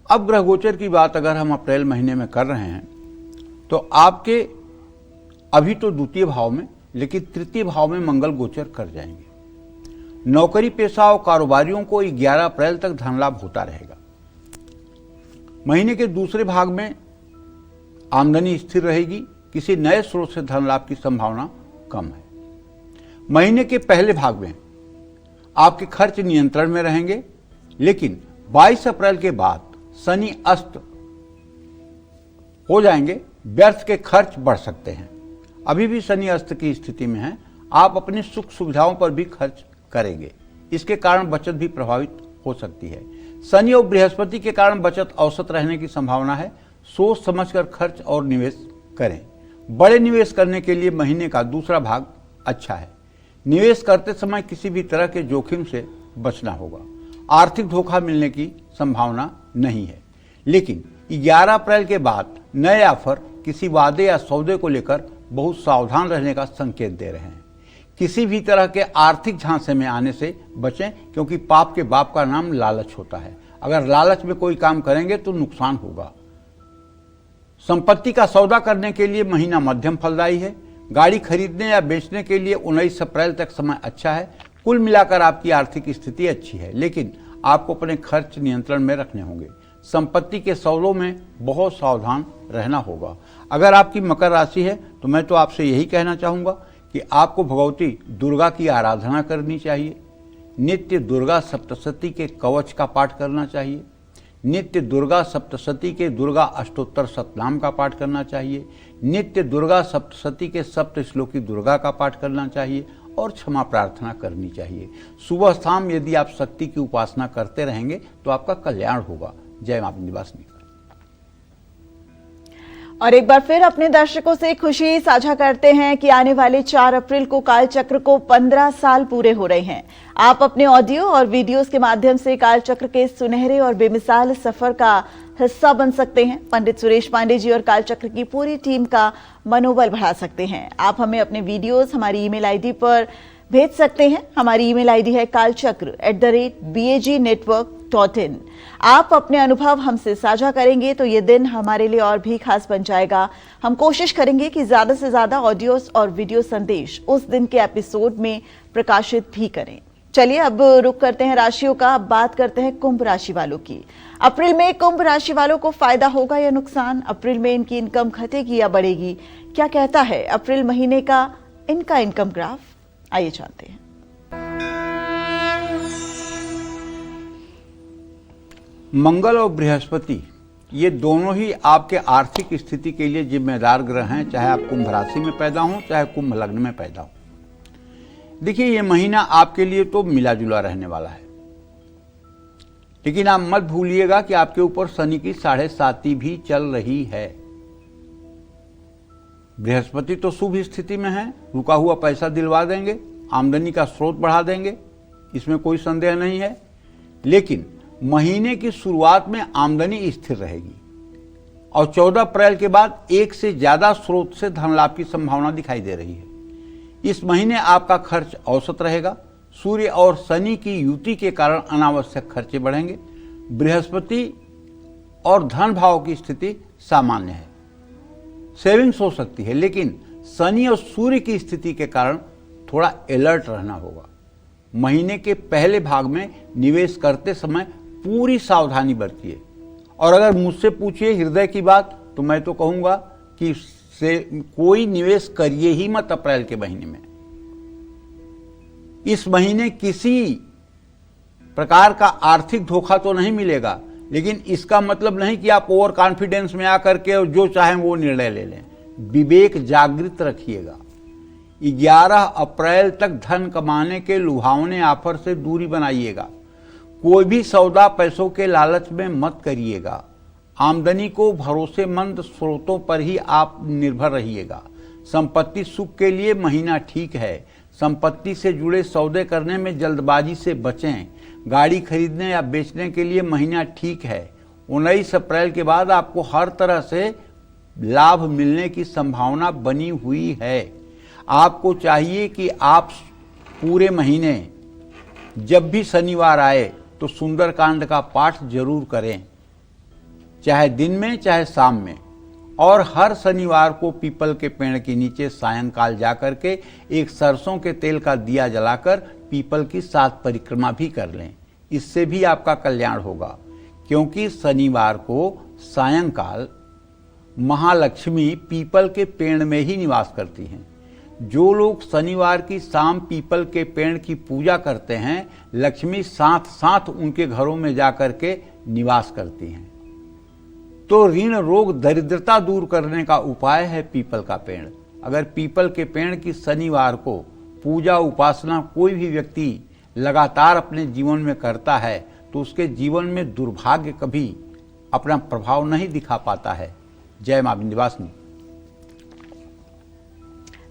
अब ग्रह गोचर की बात अगर हम अप्रैल महीने में कर रहे हैं तो आपके अभी तो द्वितीय भाव में, लेकिन तृतीय भाव में मंगल गोचर कर जाएंगे। नौकरी पेशा और कारोबारियों को 11 अप्रैल तक धन लाभ होता रहेगा। महीने के दूसरे भाग में आमदनी स्थिर रहेगी। किसी नए स्रोत से धन लाभ की संभावना कम है। महीने के पहले भाग में आपके खर्च नियंत्रण में रहेंगे, लेकिन 22 अप्रैल के बाद शनि अस्त हो जाएंगे। व्यर्थ के खर्च बढ़ सकते हैं। अभी भी शनि अस्त की स्थिति में है। आप अपनी सुख सुविधाओं पर भी खर्च करेंगे। इसके कारण बचत भी प्रभावित हो सकती है। शनि और बृहस्पति के कारण बचत औसत रहने की संभावना है। सोच समझकर खर्च और निवेश करें। बड़े निवेश करने के लिए महीने का दूसरा भाग अच्छा है। निवेश करते समय किसी भी तरह के जोखिम से बचना होगा। आर्थिक धोखा मिलने की संभावना नहीं है, लेकिन 11 अप्रैल के बाद नए ऑफर किसी वादे या सौदे को लेकर बहुत सावधान रहने का संकेत दे रहे हैं। किसी भी तरह के आर्थिक झांसे में आने से बचें, क्योंकि पाप के बाप का नाम लालच होता है। अगर लालच में कोई काम करेंगे तो नुकसान होगा। संपत्ति का सौदा करने के लिए महीना मध्यम फलदायी है। गाड़ी खरीदने या बेचने के लिए 19 अप्रैल तक समय अच्छा है। कुल मिलाकर आपकी आर्थिक स्थिति अच्छी है, लेकिन आपको अपने खर्च नियंत्रण में रखने होंगे। संपत्ति के सौदों में बहुत सावधान रहना होगा। अगर आपकी मकर राशि है तो मैं तो आपसे यही कहना चाहूँगा कि आपको भगवती दुर्गा की आराधना करनी चाहिए। नित्य दुर्गा सप्तशती के कवच का पाठ करना चाहिए। नित्य दुर्गा सप्तशती के दुर्गा अष्टोत्तर शतनाम का पाठ करना चाहिए। नित्य दुर्गा सप्तशती के सप्त श्लोकी दुर्गा का पाठ करना चाहिए और क्षमा प्रार्थना करनी चाहिए। सुबह शाम यदि आप शक्ति की उपासना करते रहेंगे तो आपका कल्याण होगा। जय मां विंध्यवासिनी। और एक बार फिर अपने दर्शकों से खुशी साझा करते हैं कि आने वाले 4 अप्रैल को काल चक्र को 15 साल पूरे हो रहे हैं। आप अपने ऑडियो और वीडियोस के माध्यम से काल चक्र के सुनहरे और बेमिसाल सफर का हिस्सा बन सकते हैं। पंडित सुरेश पांडे जी और काल चक्र की पूरी टीम का मनोबल बढ़ा सकते हैं। आप हमें अपने वीडियोस हमारी ईमेल आईडी पर भेज सकते हैं। हमारी ईमेल आईडी है kalchakra@bagnetwork.in। आप अपने अनुभव हमसे साझा करेंगे तो ये दिन हमारे लिए और भी खास बन जाएगा। हम कोशिश करेंगे कि ज्यादा से ज्यादा ऑडियोस और वीडियो संदेश उस दिन के एपिसोड में प्रकाशित भी करें। चलिए अब रुक करते हैं राशियों का। अब बात करते हैं कुंभ राशि वालों की। अप्रैल में कुंभ राशि वालों को फायदा होगा या नुकसान? अप्रैल में इनकी इनकम घटेगी या बढ़ेगी? क्या कहता है अप्रैल महीने का इनका इनकम ग्राफ? आइए जानते हैं। मंगल और बृहस्पति ये दोनों ही आपके आर्थिक स्थिति के लिए जिम्मेदार ग्रह हैं, चाहे आप कुंभ राशि में पैदा हों चाहे कुंभ लग्न में पैदा हो। देखिए, ये महीना आपके लिए तो मिला जुला रहने वाला है, लेकिन आप मत भूलिएगा कि आपके ऊपर शनि की 7.5 भी चल रही है। बृहस्पति तो शुभ स्थिति में है, रुका हुआ पैसा दिलवा देंगे, आमदनी का स्रोत बढ़ा देंगे, इसमें कोई संदेह नहीं है। लेकिन महीने की शुरुआत में आमदनी स्थिर रहेगी और 14 अप्रैल के बाद एक से ज्यादा स्रोत से धन लाभ की संभावना दिखाई दे रही है। इस महीने आपका खर्च औसत रहेगा। सूर्य और शनि की युति के कारण अनावश्यक खर्चे बढ़ेंगे। बृहस्पति और धन भाव की स्थिति सामान्य है, सेविंग्स हो सकती है, लेकिन शनि और सूर्य की स्थिति के कारण थोड़ा अलर्ट रहना होगा। महीने के पहले भाग में निवेश करते समय पूरी सावधानी बरतिए। और अगर मुझसे पूछिए हृदय की बात, तो मैं तो कहूंगा कि कोई निवेश करिए ही मत अप्रैल के महीने में। इस महीने किसी प्रकार का आर्थिक धोखा तो नहीं मिलेगा, लेकिन इसका मतलब नहीं कि आप ओवर कॉन्फिडेंस में आकर के जो चाहें वो निर्णय ले लें। विवेक जागृत रखिएगा। 11 अप्रैल तक धन कमाने के लुभावने ऑफर से दूरी बनाइएगा। कोई भी सौदा पैसों के लालच में मत करिएगा। आमदनी को भरोसेमंद स्रोतों पर ही आप निर्भर रहिएगा। संपत्ति सुख के लिए महीना ठीक है। संपत्ति से जुड़े सौदे करने में जल्दबाजी से बचें। गाड़ी खरीदने या बेचने के लिए महीना ठीक है। 19 अप्रैल के बाद आपको हर तरह से लाभ मिलने की संभावना बनी हुई है। आपको चाहिए कि आप पूरे महीने जब भी शनिवार आए तो सुंदरकांड का पाठ जरूर करें, चाहे दिन में चाहे शाम में। और हर शनिवार को पीपल के पेड़ के नीचे सायंकाल जाकर के एक सरसों के तेल का दिया जलाकर पीपल की 7 परिक्रमा भी कर लें। इससे भी आपका कल्याण होगा, क्योंकि शनिवार को सायंकाल महालक्ष्मी पीपल के पेड़ में ही निवास करती हैं। जो लोग शनिवार की शाम पीपल के पेड़ की पूजा करते हैं, लक्ष्मी साथ साथ उनके घरों में जाकर के निवास करती हैं। तो ऋण रोग दरिद्रता दूर करने का उपाय है पीपल का पेड़। अगर पीपल के पेड़ की शनिवार को पूजा उपासना कोई भी व्यक्ति लगातार अपने जीवन में करता है तो उसके जीवन में दुर्भाग्य कभी अपना प्रभाव नहीं दिखा पाता है। जय मां विंध्यवासिनी।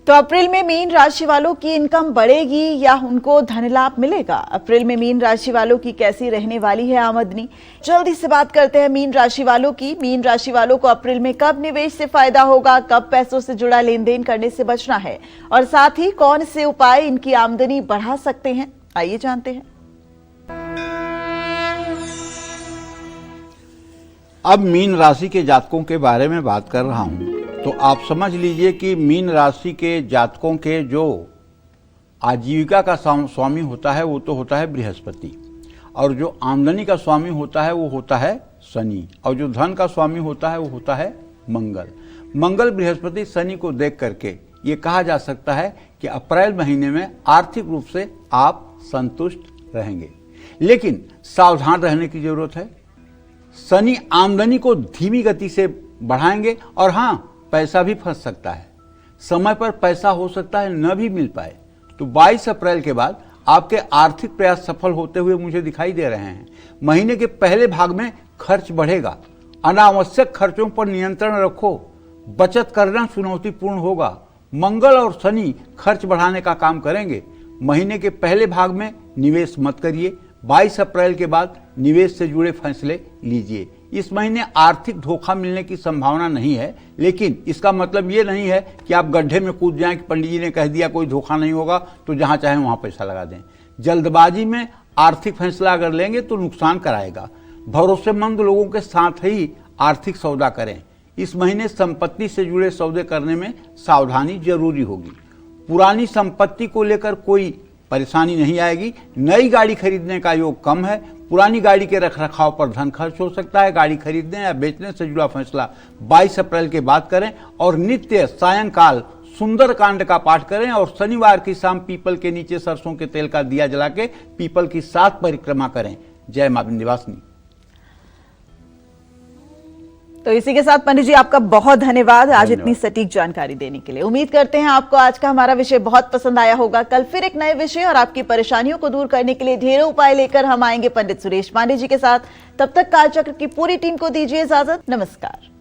तो अप्रैल में मीन राशि वालों की इनकम बढ़ेगी या उनको धन लाभ मिलेगा? अप्रैल में मीन राशि वालों की कैसी रहने वाली है आमदनी? जल्दी से बात करते हैं मीन राशि वालों की। मीन राशि वालों को अप्रैल में कब निवेश से फायदा होगा, कब पैसों से जुड़ा लेन देन करने से बचना है और साथ ही कौन से उपाय इनकी आमदनी बढ़ा सकते हैं, आइए जानते हैं। अब मीन राशि के जातकों के बारे में बात कर रहा हूं, तो आप समझ लीजिए कि मीन राशि के जातकों के जो आजीविका का स्वामी होता है वो तो होता है बृहस्पति, और जो आमदनी का स्वामी होता है वो होता है शनि, और जो धन का स्वामी होता है वो होता है मंगल। मंगल बृहस्पति शनि को देख करके ये कहा जा सकता है कि अप्रैल महीने में आर्थिक रूप से आप संतुष्ट रहेंगे, लेकिन सावधान रहने की जरूरत है। शनि आमदनी को धीमी गति से बढ़ाएंगे और हाँ, पैसा भी फंस सकता है, समय पर पैसा हो सकता है न भी मिल पाए। तो 22 अप्रैल के बाद आपके आर्थिक प्रयास सफल होते हुए मुझे दिखाई दे रहे हैं। महीने के पहले भाग में खर्च बढ़ेगा, अनावश्यक खर्चों पर नियंत्रण रखो, बचत करना चुनौतीपूर्ण होगा। मंगल और शनि खर्च बढ़ाने का काम करेंगे। महीने के पहले भाग में निवेश मत करिए, 22 अप्रैल के बाद निवेश से जुड़े फैसले लीजिए। इस महीने आर्थिक धोखा मिलने की संभावना नहीं है, लेकिन इसका मतलब ये नहीं है कि आप गड्ढे में कूद जाएं कि पंडित जी ने कह दिया कोई धोखा नहीं होगा तो जहां चाहे वहां पैसा लगा दें। जल्दबाजी में आर्थिक फैसला अगर लेंगे तो नुकसान कराएगा। भरोसेमंद लोगों के साथ ही आर्थिक सौदा करें। इस महीने संपत्ति से जुड़े सौदे करने में सावधानी जरूरी होगी। पुरानी संपत्ति को लेकर कोई परेशानी नहीं आएगी। नई गाड़ी खरीदने का योग कम है। पुरानी गाड़ी के रखरखाव पर धन खर्च हो सकता है। गाड़ी खरीदने या बेचने से जुड़ा फैसला 22 अप्रैल के बाद करें और नित्य सायंकाल सुंदर कांड का पाठ करें और शनिवार की शाम पीपल के नीचे सरसों के तेल का दिया जला के पीपल की 7 परिक्रमा करें। जय मां विंध्यवासिनी। तो इसी के साथ पंडित जी आपका बहुत धन्यवाद आज इतनी सटीक जानकारी देने के लिए। उम्मीद करते हैं आपको आज का हमारा विषय बहुत पसंद आया होगा। कल फिर एक नए विषय और आपकी परेशानियों को दूर करने के लिए ढेरों उपाय लेकर हम आएंगे पंडित सुरेश पांडे जी के साथ। तब तक कालचक्र की पूरी टीम को दीजिए इजाजत। नमस्कार।